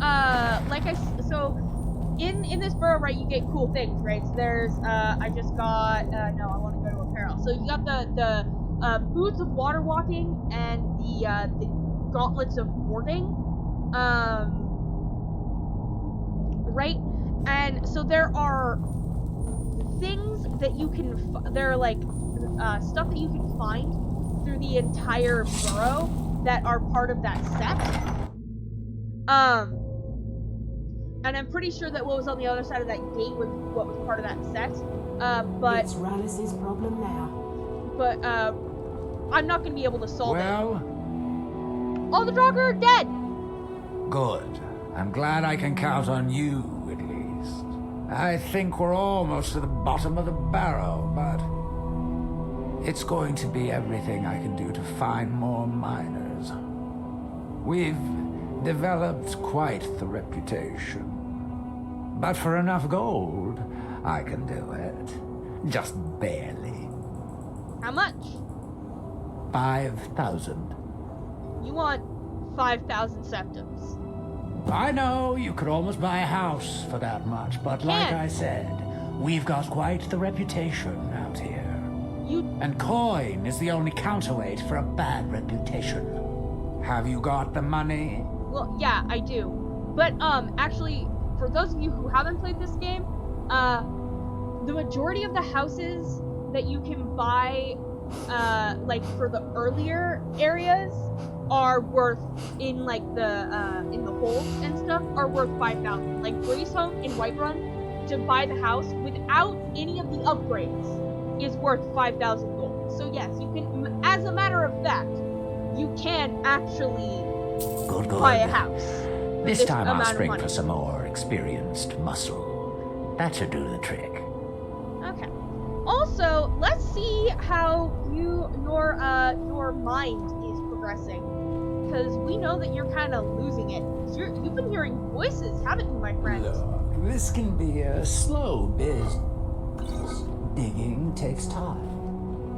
in this burrow, right, you get cool things, right? So there's, I just got, no, I want to go to apparel. So you got the boots of water walking and the gauntlets of warding. Right? And so there are things that you can, there are like stuff that you can find through the entire burrow that are part of that set. And I'm pretty sure that what was on the other side of that gate was what was part of that set. But It's Rallis's problem now. But I'm not gonna be able to solve it. Well, All the Draugr are dead. good. I'm glad I can count on you, at least. I think we're almost to the bottom of the barrel, but it's going to be everything I can do to find more miners. We've developed quite the reputation. But for enough gold, I can do it. Just barely. How much? 5,000. You want 5,000 septums. I know you could almost buy a house for that much, but like I said, we've got quite the reputation out here. And coin is the only counterweight for a bad reputation. Have you got the money? Well, yeah, I do. But, actually, for those of you who haven't played this game, the majority of the houses that you can buy, like, for the earlier areas are worth, in, like, in the holds and stuff, are worth 5,000. Like, Breeze Home in Whiterun, to buy the house without any of the upgrades, is worth 5,000 gold. So yes, you can, as a matter of fact, you can actually buy a house. This time I'll amount of spring money. for some more experienced muscle. That should do the trick. Okay. Also, let's see how your mind is progressing, because we know that you're kind of losing it. You've been hearing voices, haven't you, my friend? Look, this can be a slow business. Digging takes time.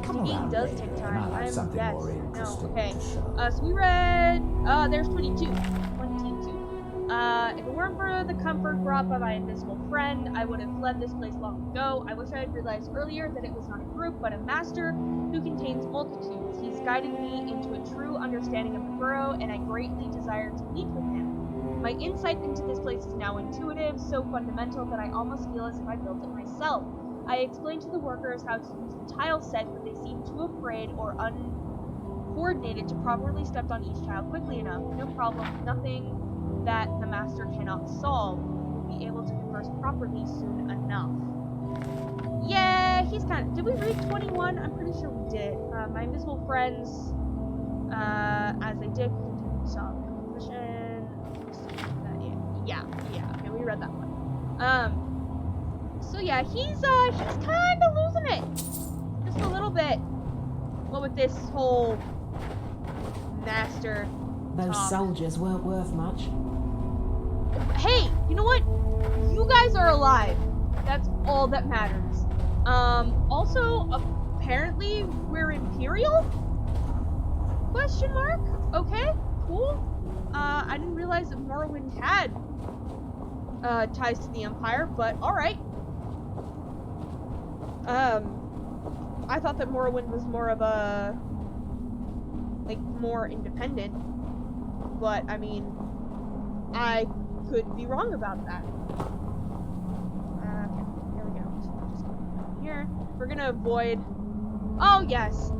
Come Digging around does later, take and time. I'll have I'm something yes. more interesting No, okay. to show. So we read. There's 22. 22. If it weren't for the comfort brought by my invisible friend, I would have fled this place long ago. I wish I had realized earlier that it was not a group, but a master who contains multitudes. He's guided me into a true understanding of the burrow, and I greatly desire to meet with him. My insight into this place is now intuitive, so fundamental that I almost feel as if I built it myself. I explained to the workers how to use the tile set, but they seemed too afraid or uncoordinated to properly step on each tile quickly enough. No problem, nothing that the master cannot solve. We'll be able to converse properly soon enough. Yeah, he's kind of... Did we read 21? I'm pretty sure we did. My invisible friends, as they did, continue some position. Yeah, okay, we read that one. So yeah, he's kind of losing it. Just a little bit. What with this whole master Those talk. soldiers weren't worth much. Hey, you know what? You guys are alive. That's all that matters. Also, apparently we're Imperial? Question mark? Okay, cool. I didn't realize that Morrowind had ties to the Empire, but alright. I thought that Morrowind was more of a, like, more independent, but, I mean, I could be wrong about that. Okay, here we go. So we're just gonna go here. We're gonna avoid, oh yes,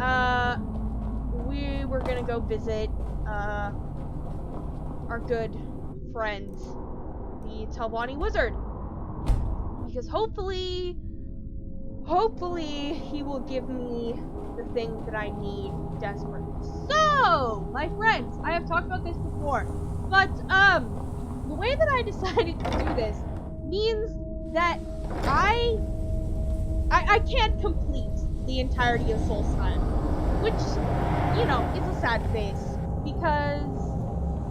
we were gonna go visit, our good friend, the Talvani Wizard, because hopefully he will give me the thing that I need desperately. So, my friends, I have talked about this before, but, the way that I decided to do this means that I can't complete the entirety of Soul Skyrim, which, you know, is a sad face, because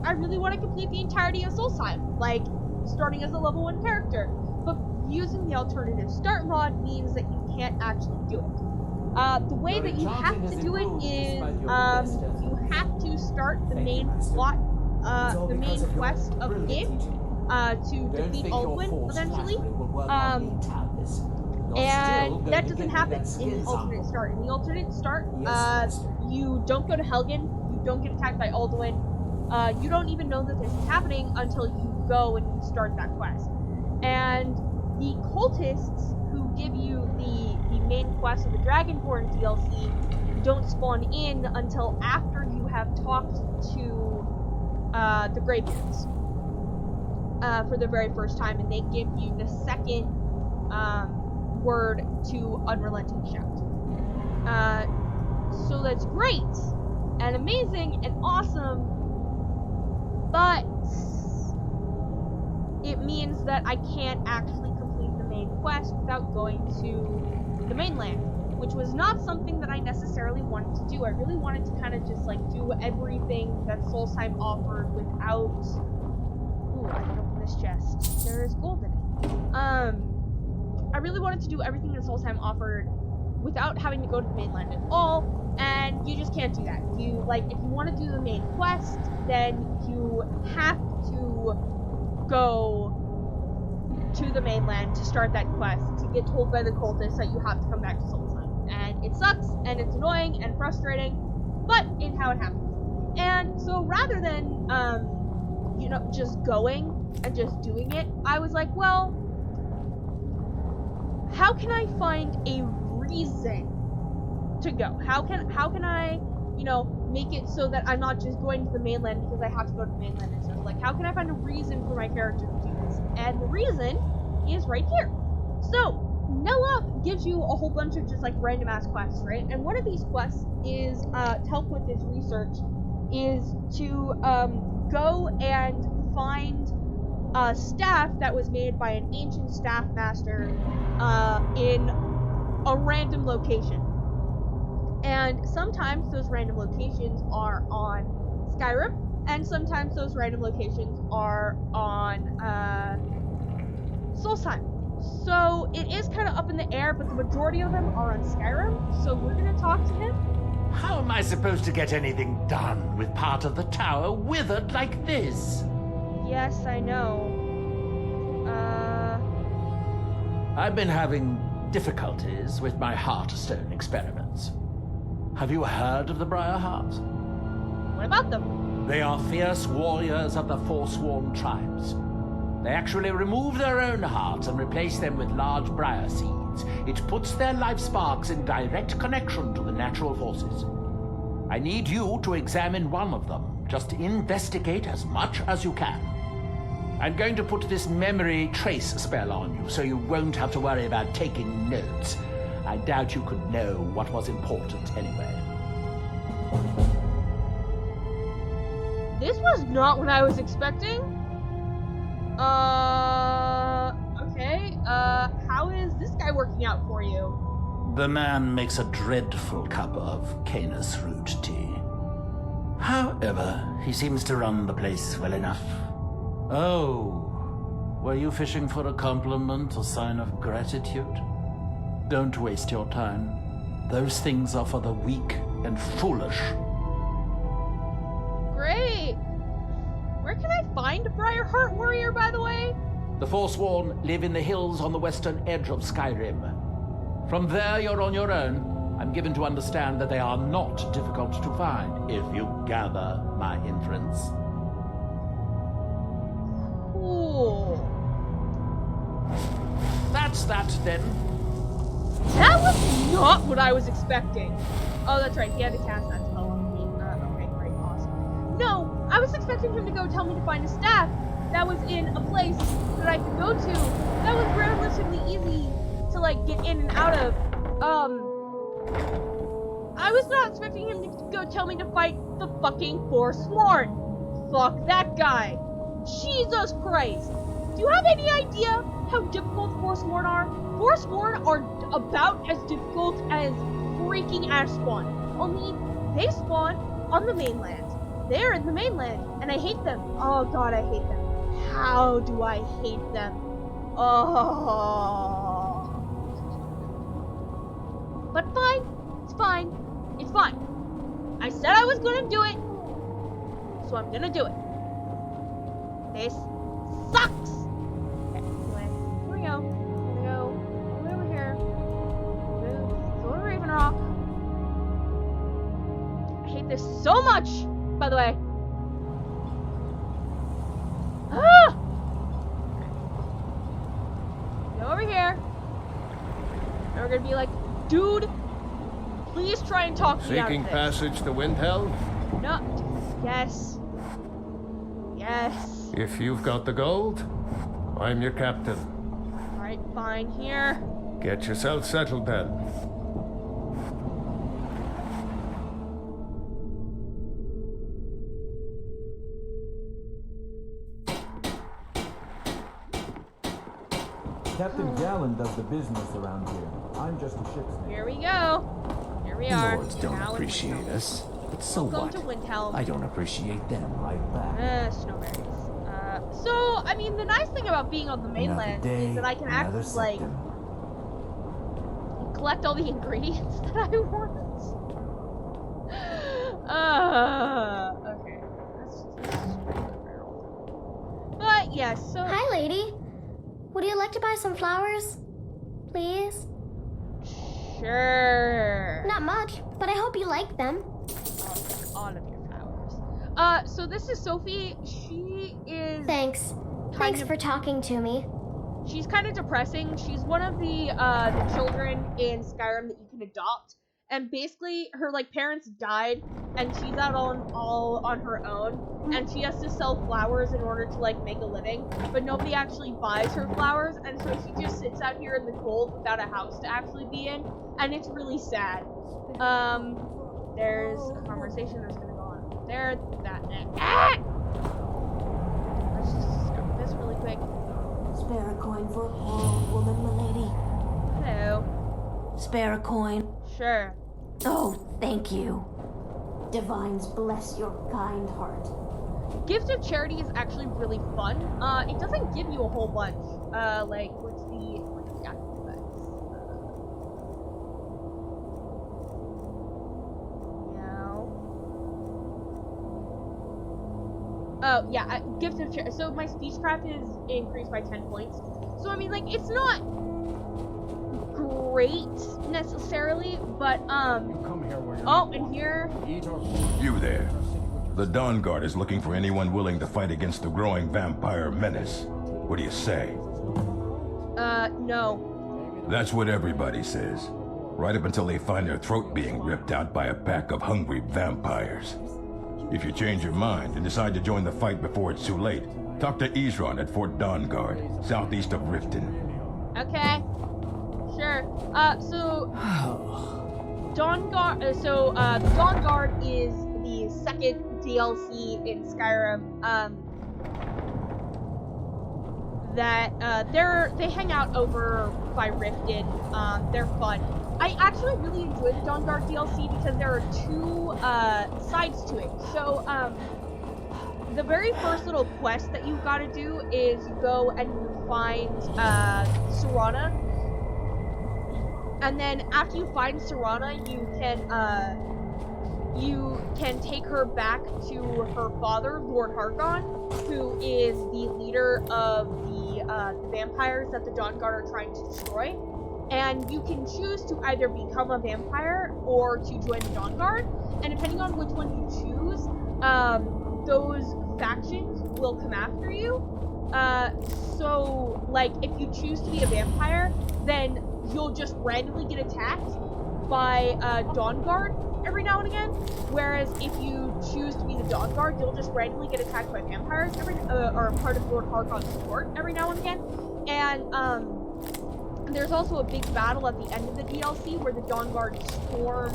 I really want to complete the entirety of Soul Skyrim, like, starting as a level 1 character, but using the alternative start mod means that you can't actually do it. The way that you have to do it is, you have to start the main plot, the main quest of the game, to defeat Aldwin, eventually. And that doesn't happen in the alternate start. In the alternate start, you don't go to Helgen, you don't get attacked by Alduin, you don't even know that this is happening until you go and you start that quest. And the cultists who give you the main quest of the Dragonborn DLC don't spawn in until after you have talked to the Greybeards for the very first time, and they give you the second word to Unrelenting Shout. So that's great and amazing and awesome, but it means that I can't actually complete the main quest without going to the mainland, which was not something that I necessarily wanted to do. I really wanted to kind of just like do everything that Solstheim offered without... Ooh, I can open this chest. There is gold in it. I really wanted to do everything that Solstheim offered without having to go to the mainland at all, and you just can't do that. You, like, if you want to do the main quest, then you have to go to the mainland to start that quest, to get told by the cultists that you have to come back to Solstheim. And it sucks, and it's annoying, and frustrating, but it's how it happens. And so rather than, you know, just going and just doing it, I was like, well, how can I find a reason to go? How can I, you know, make it so that I'm not just going to the mainland because I have to go to the mainland and stuff? Like, how can I find a reason for my character to do this? And the reason is right here. So, Nelop gives you a whole bunch of just like random ass quests, right? And one of these quests is to help with his research is to go and find a staff that was made by an ancient staff master in a random location. And sometimes those random locations are on Skyrim, and sometimes those random locations are on Solstheim. So it is kind of up in the air, but the majority of them are on Skyrim, so we're gonna talk to him. How am I supposed to get anything done with part of the tower withered like this? Yes, I know. I've been having difficulties with my Heartstone experiments. Have you heard of the Briarhearts? What about them? They are fierce warriors of the Forsworn tribes. They actually remove their own hearts and replace them with large briar seeds. It puts their life sparks in direct connection to the natural forces. I need you to examine one of them. Just investigate as much as you can. I'm going to put this memory trace spell on you, so you won't have to worry about taking notes. I doubt you could know what was important anyway. This was not what I was expecting. Okay, how is this guy working out for you? The man makes a dreadful cup of Canis root tea. However, he seems to run the place well enough. Oh, were you fishing for a compliment or sign of gratitude? Don't waste your time. Those things are for the weak and foolish. Great! Where can I find a Briarheart warrior, by the way? The Forsworn live in the hills on the western edge of Skyrim. From there, you're on your own. I'm given to understand that they are not difficult to find, if you gather my inference. Cool. That's that, then. That was not what I was expecting. Oh, that's right. He had to cast that spell on me. Okay, great, awesome. No, I was expecting him to go tell me to find a staff that was in a place that I could go to that was relatively easy to, like, get in and out of. I was not expecting him to go tell me to fight the fucking Forsworn. Fuck that guy. Jesus Christ. Do you have any idea how difficult Forsworn are? Forsworn are about as difficult as freaking ash spawn. Only they spawn on the mainland. They're in the mainland, and I hate them. Oh god, I hate them. How do I hate them? Oh. But fine. It's fine. It's fine. I said I was gonna do it, so I'm gonna do it. This sucks! Okay, anyway, here we go. I'm gonna go over here. this so much, by the way. Ah! Go over here. And we're gonna be like, dude, please try and talk me out of Seeking this. passage to Windhelm? No. Yes. Yes. If you've got the gold, I'm your captain. Alright, fine, here. Get yourself settled then. Captain Gallon does the business around here. I'm just a ship's name. Here we go. Here we are. Lords don't Now in appreciate Windhelm. us. But so Welcome what? to Windhelm. I don't appreciate them. Right back. Snowberries. So, I mean, the nice thing about being on the mainland is that I can actually, like, collect all the ingredients that I want. Okay. But, yes, so... Hi, lady. Would you like to buy some flowers? Please? Sure. Not much, but I hope you like them. All of your flowers. So this is Sophie. She is... Thanks. Thanks for talking to me. She's kind of depressing. She's one of the children in Skyrim that you can adopt. And basically, her, like, parents died, and she's out all on her own. And she has to sell flowers in order to, like, make a living. But nobody actually buys her flowers, and so she just sits out here in the cold without a house to actually be in. And it's really sad. There's a conversation that's gonna go on there. Let's just script this really quick. Spare a coin for a poor old woman, milady. Hello. Spare a coin. Sure. Oh, thank you. Divines bless your kind heart. Gift of charity is actually really fun. It doesn't give you a whole bunch. Like, what's the actual effects? Oh, yeah, gift of charity. So my speechcraft is increased by 10 points. So, I mean, like, it's not great, necessarily, but, oh, and here... You there. The Dawn Guard is looking for anyone willing to fight against the growing vampire menace. What do you say? No. That's what everybody says. Right up until they find their throat being ripped out by a pack of hungry vampires. If you change your mind and decide to join the fight before it's too late, talk to Ezron at Fort Dawn Guard, southeast of Riften. Okay. Sure. So Dawn Guard. The Dawn Guard is the second DLC in Skyrim. They hang out over by Riften. They're fun. I actually really enjoy the Dawn Guard DLC because there are two sides to it. So the very first little quest that you've got to do is you go and you find Serana. And then after you find Serana, you can take her back to her father, Lord Harkon, who is the leader of the vampires that the Dawn Guard are trying to destroy. And you can choose to either become a vampire or to join the Dawn Guard. And depending on which one you choose, those factions will come after you. So, like, if you choose to be a vampire, then you'll just randomly get attacked by Dawn Guard every now and again. Whereas if you choose to be the Dawn Guard, you'll just randomly get attacked by vampires or part of Lord Harkon's court every now and again. And there's also a big battle at the end of the DLC where the Dawn Guard storm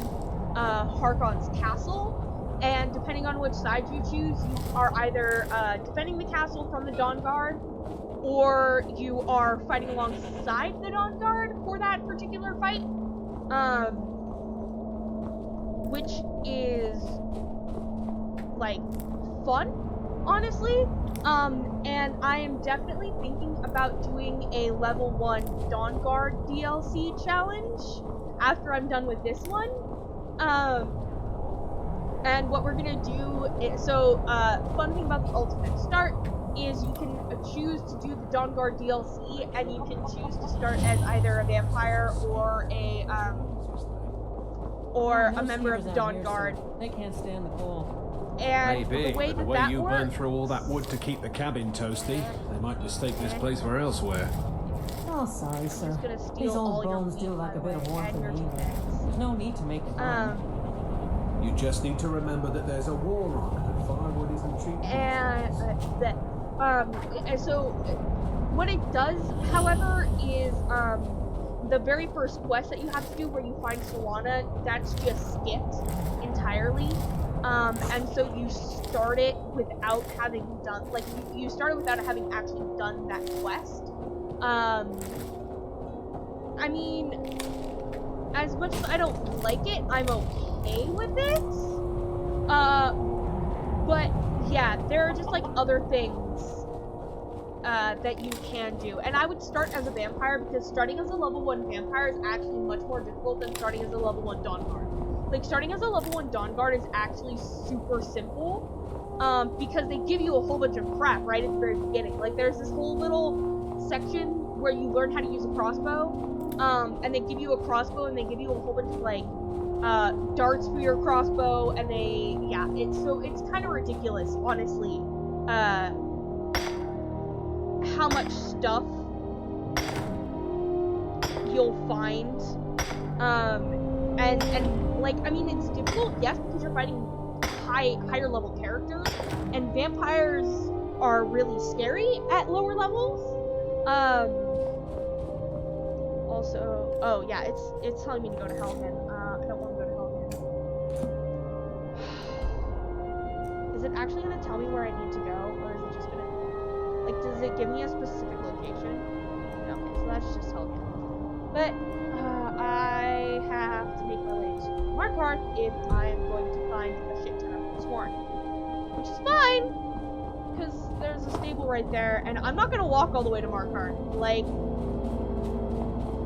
Harkon's castle. And depending on which side you choose, you are either defending the castle from the Dawn Guard, or you are fighting alongside the Dawn Guard for that particular fight. Which is, like, fun, honestly. And I am definitely thinking about doing a level 1 Dawn Guard DLC challenge after I'm done with this one. And what we're gonna do is, fun thing about the Ultimate Start is you can choose to do the Dawn Guard DLC, and you can choose to start as either a vampire or a or No a member of the sleepers out Dawn here, Guard. so they can't stand the cold. And Maybe, the way but the that way that you works, burn through all that wood to keep the cabin toasty, they might mistake this place for elsewhere. Oh, sorry, sir. It's gonna steal These all old your bones meat, do like by a the bit of way, warmth and in your the evening. toothpicks. There's no need to make it run. You just need to remember that there's a war rock and firewood isn't cheap. And so what it does, however, is the very first quest that you have to do where you find Solana, that's just skipped entirely. And so you start it without having done, like, you start it without having actually done that quest. I mean, as much as I don't like it, I'm okay with it. But yeah, there are just like other things that you can do. And I would start as a vampire because starting as a level 1 vampire is actually much more difficult than starting as a level 1 Dawn Guard. Like, starting as a level 1 Dawn Guard is actually super simple, because they give you a whole bunch of crap right at the very beginning. Like, there's this whole little section where you learn how to use a crossbow, and they give you a crossbow, and they give you a whole bunch of, like, darts for your crossbow, and it's kind of ridiculous, honestly, how much stuff you'll find, and like, I mean, it's difficult, yes, because you're fighting higher level characters, and vampires are really scary at lower levels. Also, oh yeah, it's telling me to go to hell again. I don't want to go to hell again. Is it actually gonna tell me where I need to go, or is it just gonna, like, does it give me a specific location? No, okay, so that's just hell again. But I have to make my way to Markarth if I am going to find a shit ton of Sworn, which is fine, because there's a stable right there, and I'm not gonna walk all the way to Markarth. Like,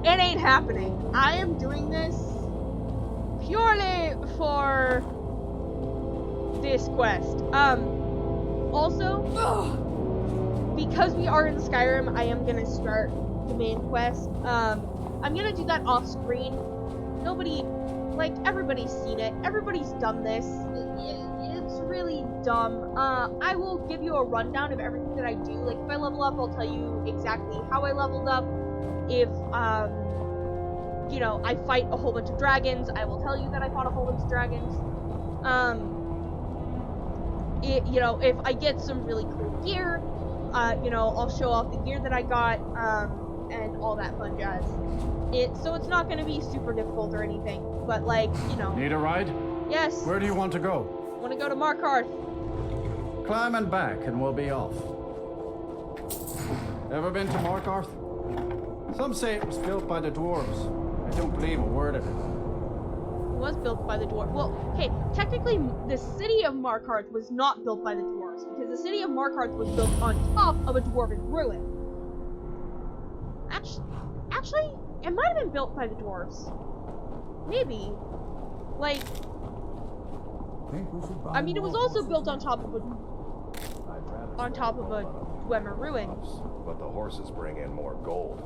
it ain't happening. I am doing this purely for this quest. Also, because we are in Skyrim, I am gonna start the main quest. I'm gonna do that off screen. Nobody, like, everybody's seen it. Everybody's done this. It's really dumb. I will give you a rundown of everything that I do. Like, if I level up, I'll tell you exactly how I leveled up. If, you know, I fight a whole bunch of dragons, I will tell you that I fought a whole bunch of dragons. You know, if I get some really cool gear, you know, I'll show off the gear that I got, and all that fun jazz. So it's not gonna be super difficult or anything, but, like, you know. Need a ride? Yes. Where do you want to go? I want to go to Markarth. Climb and back and we'll be off. Ever been to Markarth? Some say it was built by the dwarves. I don't believe a word of it. It was built by the dwarves. Well, okay, technically the city of Markarth was not built by the dwarves, because the city of Markarth was built on top of a dwarven ruin. Actually, it might have been built by the dwarves. Maybe. Like, I mean, it was also built on top of a dwemer ruin. But the horses bring in more gold.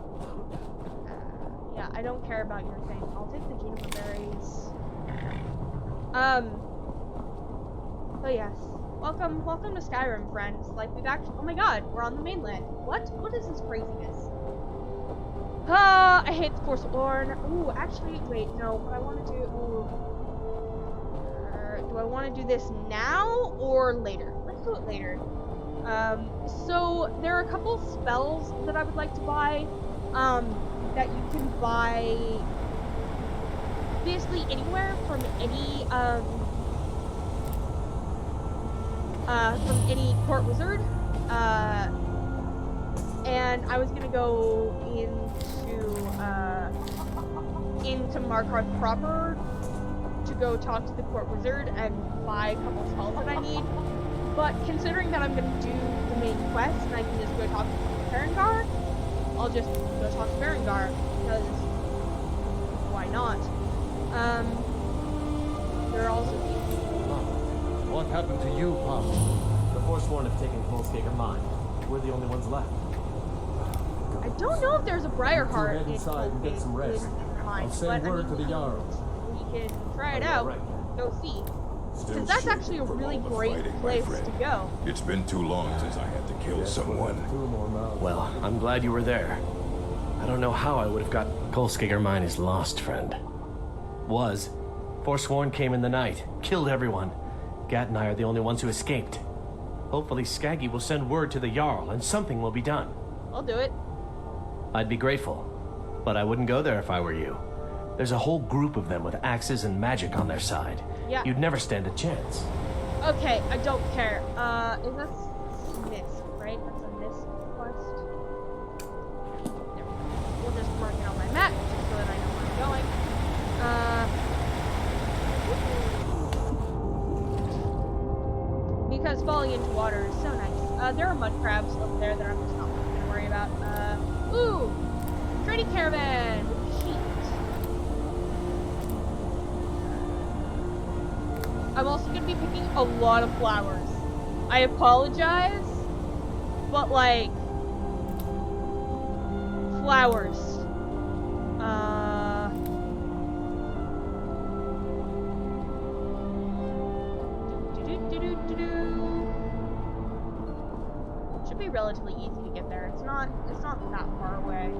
Yeah, I don't care about your thing. I'll take the juniper berries. But yes. Welcome to Skyrim, friends. Like, we've actually— oh my god, we're on the mainland. What is this craziness? I hate the Forsaken. Ooh, actually, wait, no, what I want to do— do I want to do this now or later? Let's do it later. So there are a couple spells that I would like to buy, that you can buy basically anywhere from any court wizard, and I was gonna go into Markarth proper to go talk to the court wizard and buy a couple spells that I need. But considering that I'm gonna do the main quest and I can just go talk to Berengar, I'll just go talk to Berengar, because why not? There are also people. What happened to you, Pop? The Forsworn have taken Coldskate and mine. We're the only ones left. I don't know if there's a Briarheart Head in inside and get some rest. Mine, I'll send word to the Jarl. can try it out, go see. Because that's actually a really great place to go. It's been too long since I had to kill someone. Well, I'm glad you were there. I don't know how I would have got... Kolskiger mine is lost, friend. Was. Forsworn came in the night, killed everyone. Gat and I are the only ones who escaped. Hopefully Skaggy will send word to the Jarl and something will be done. I'll do it. I'd be grateful, but I wouldn't go there if I were you. There's a whole group of them with axes and magic on their side. Yeah. You'd never stand a chance. Okay, I don't care. Is that Mist, right? That's a Mist quest. There we go. We'll just mark it on my map, just so that I know where I'm going. Because falling into water is so nice. There are mud crabs over there that I'm just not gonna worry about. Ooh! Trading caravan with sheep. I'm also gonna be picking a lot of flowers. I apologize, but like, flowers. Should be relatively easy to get there. It's not that far away.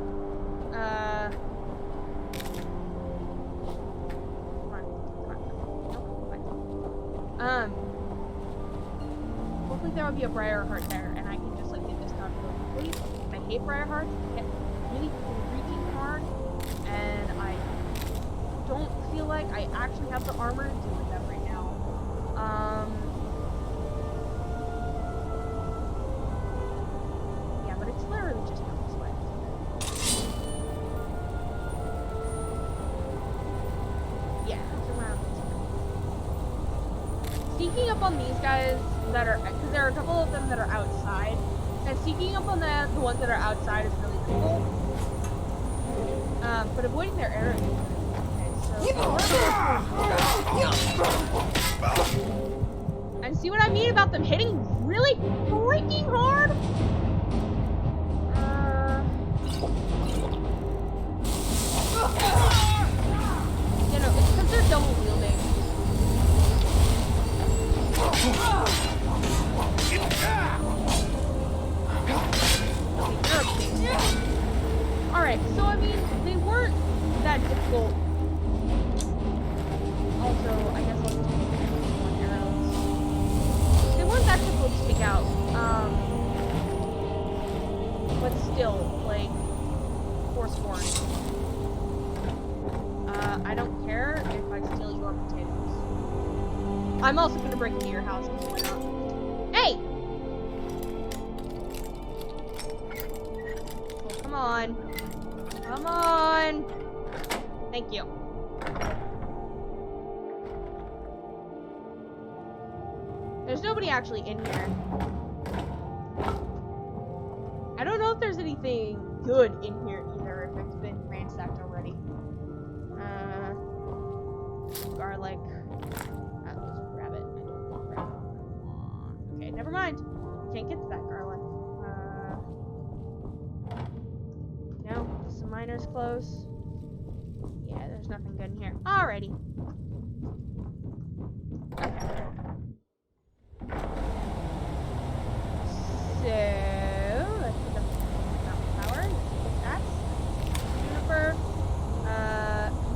Hopefully there will be a briar heart there, and I can just like get this done really quickly. I hate briar hearts. They get really freaking hard, and I don't feel like I actually have the armor to deal with them right now. Yeah, but it's literally just down this way. Yeah, it's around this way. Sneaking up on these guys that are, because there are a couple of them that are outside, and sneaking up on the ones that are outside is really difficult. But avoiding their arrows. Okay, so and see what I mean about them hitting really freaking hard? You know, it's because they're double wielding. Alright, so I mean, they weren't that difficult. Also, I guess I'll just take one arrows. They weren't that difficult to take out. But still, like, Forsworn. I don't care if I steal your potatoes. I'm also gonna break into your house, because why not? Hey! Oh, come on. Come on! Thank you. There's nobody actually in here. I don't know if there's anything good in here either, if it's been ransacked already. Garlic. Let's grab it. I don't want garlic. Okay, never mind. Can't get to that garlic. No, some miners close. Yeah, there's nothing good in here. Alrighty. Okay. So, let's put the power. That's juniper.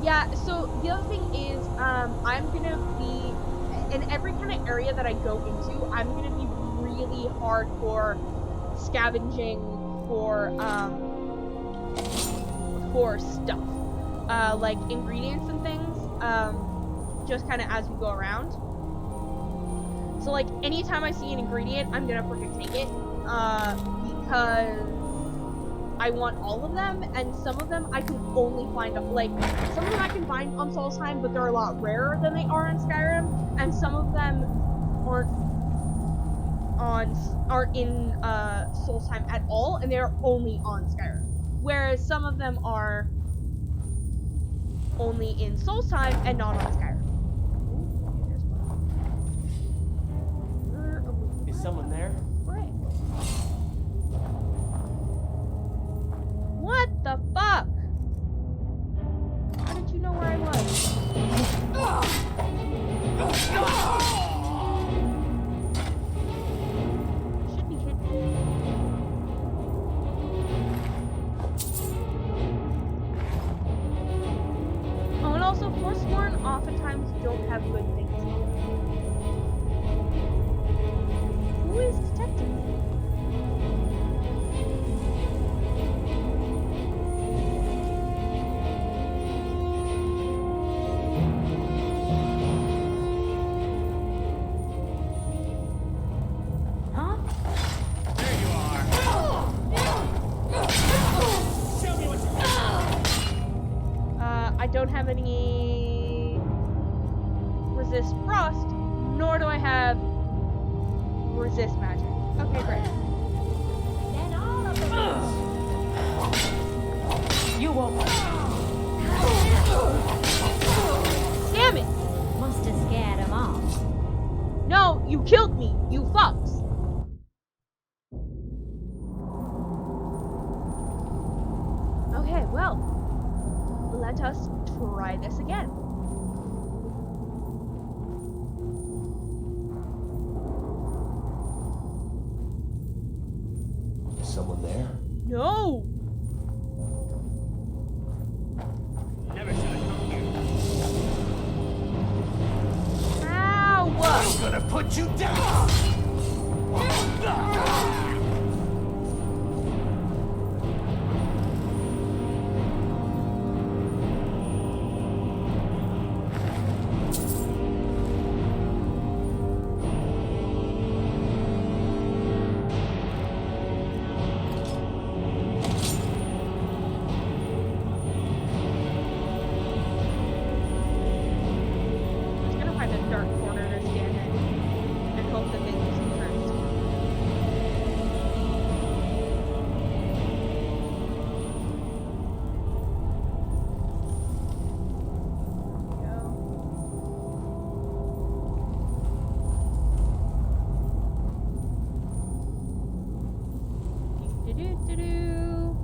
Yeah, so the other thing is, I'm gonna be, in every kind of area that I go into, I'm gonna be really hardcore scavenging for stuff. Like ingredients and things, just kind of as we go around. So like, anytime I see an ingredient, I'm gonna freaking take it, because I want all of them, and some of them I can only find, like, some of them I can find on Solstheim, but they're a lot rarer than they are in Skyrim, and some of them aren't in Solstheim at all, and they're only on Skyrim. Whereas some of them are only in Solstheim and not on Skyrim. Is someone there? Right. What the fuck? How did you know where I was? also, Forsworn oftentimes don't have good things. Who is detecting me? I don't have any resist frost, nor do I have resist magic. Okay, great. Then all of them. You won't. Damn it! Must have scared him off. No, you killed me, you fucks. Okay, well, let us try this again. Is someone there? No! Never should have come here. Ow! I'm gonna put you down! I'm gonna find a dark corner to stand in and hope that they lose me first. Do-do-do-do.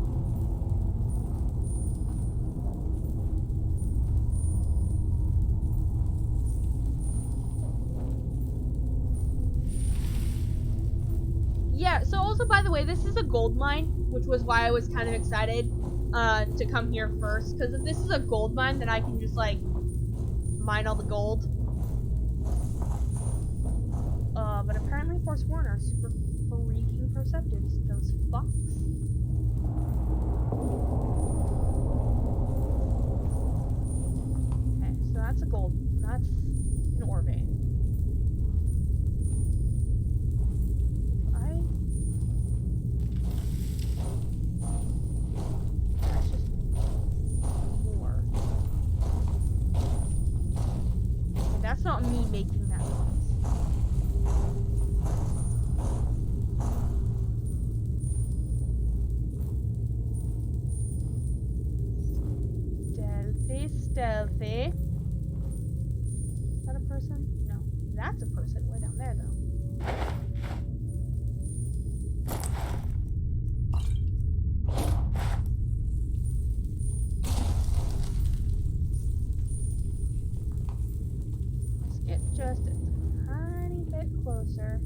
Yeah, so also, by the way, this is a gold mine, which was why I was kind of excited to come here first, because if this is a gold mine, then I can just, like, mine all the gold. But apparently Forsworn are super freaking perceptive, those fucks. Okay, so that's a gold, that's an ore vein. That's just more. Okay, that's not me making that noise. Stealthy, stealthy. Is that a person? No. That's a person way down there, though. Let's get just a tiny bit closer.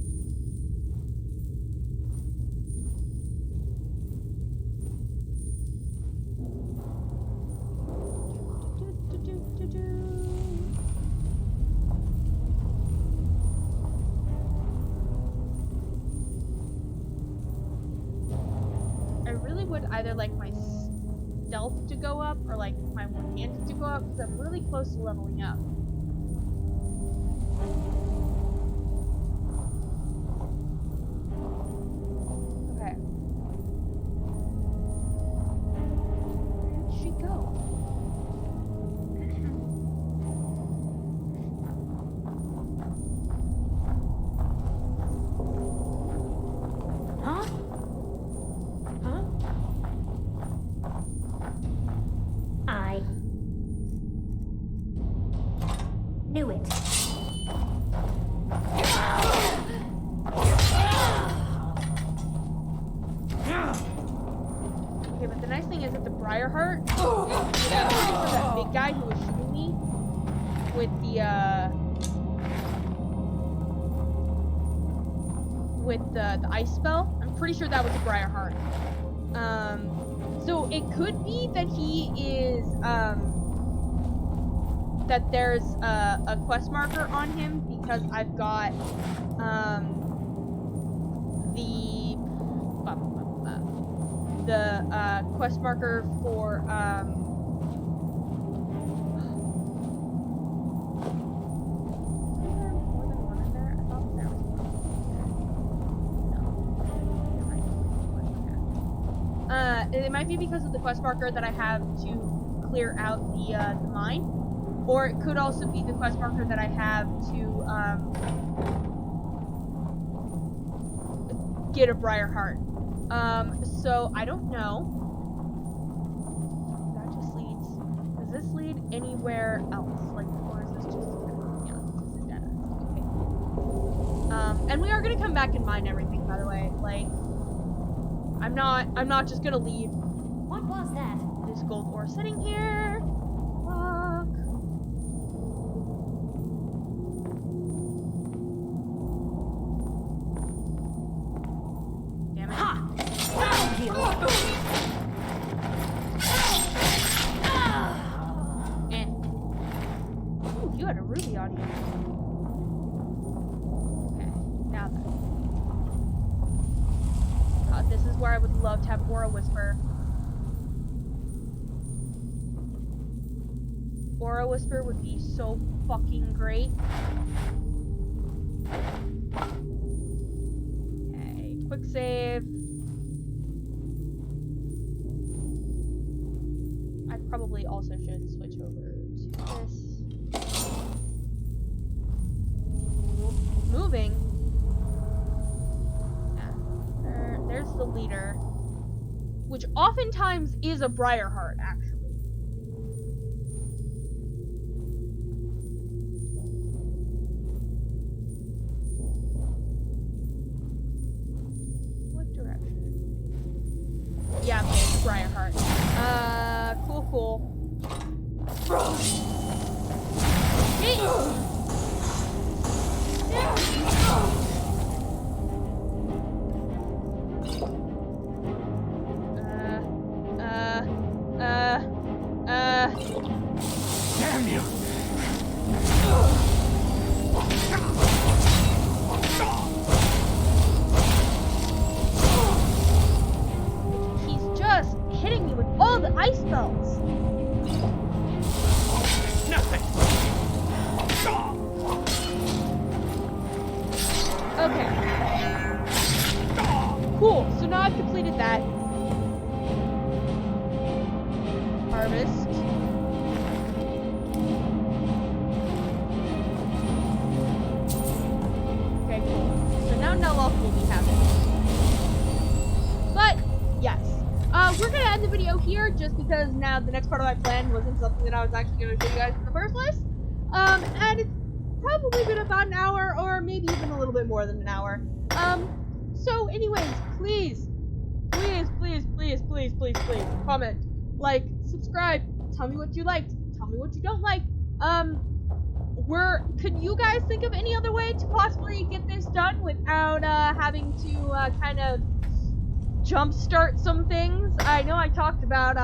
I really would either like my stealth to go up or like my one-handed to go up because I'm really close to leveling up. Okay. Where'd she go? Huh? Huh? I knew it. Okay, but the nice thing is that the Briarheart, that big guy who was shooting me with the ice spell, I'm pretty sure that was a Briarheart. So it could be that he is that there's a quest marker on him because I've got the quest marker for it might be because of the quest marker that I have to clear out the mine, or it could also be the quest marker that I have to get a Briar Heart. So I don't know. That just leads. Does this lead anywhere else? Like, or is this just? Yeah, this is a dead end. Okay. And we are gonna come back and mine everything, by the way. Like, I'm not just gonna leave. What was that? This gold ore sitting here. Fuck. Damn it. Ha! Found you! Ooh, you had a ruby on you. Okay, now then. God, this is where I would love to have Aura Whisper. Aura Whisper would be so fucking great. Okay, quick save. I probably also should switch over to this. Moving. Yeah. There's the leader. Which oftentimes is a Briar Heart, actually. Yeah, okay, it's Briar Heart. Cool. Hey! Damn you! Hitting me with all the ice spells. Nothing. Okay. Cool. So now I've completed that. Harvest. Okay, cool. So now Nelloff will be happy. But yes. We're gonna end the video here just because now the next part of my plan wasn't something that I was actually gonna show you guys in the first place. And it's probably been about an hour or maybe even a little bit more than an hour. So anyways, please comment, like, subscribe, tell me what you liked, tell me what you don't like. Could you guys think of any other way to possibly get this done without having to kind of jumpstart some things? I know I talked about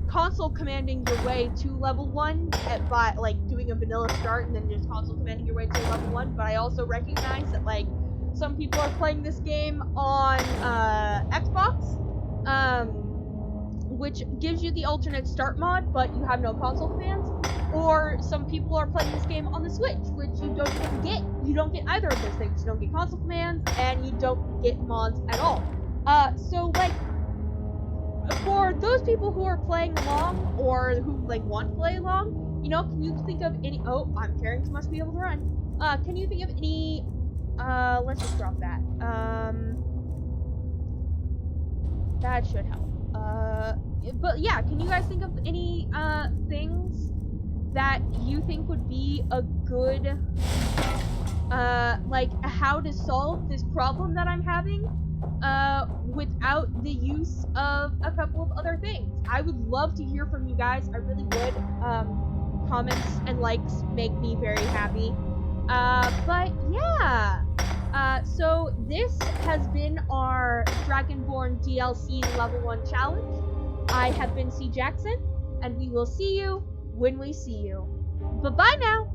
console commanding your way to level 1 by like doing a vanilla start and then just console commanding your way to level 1, but I also recognize that like some people are playing this game on Xbox, which gives you the alternate start mod, but you have no console commands. Or some people are playing this game on the Switch, which you don't even get. You don't get either of those things. You don't get console commands, and you don't get mods at all. So, like, for those people who are playing along, or who, like, want to play along, you know, can you think of any... Oh, I'm carrying too much to be able to run. Can you think of any... let's just drop that. That should help. But yeah, can you guys think of any, things that you think would be a good, like, how to solve this problem that I'm having, without the use of a couple of other things? I would love to hear from you guys. I really would. Comments and likes make me very happy. But yeah. So this has been our Dragonborn DLC Level 1 challenge. I have been C. Jackson, and we will see you when we see you. Bye-bye now.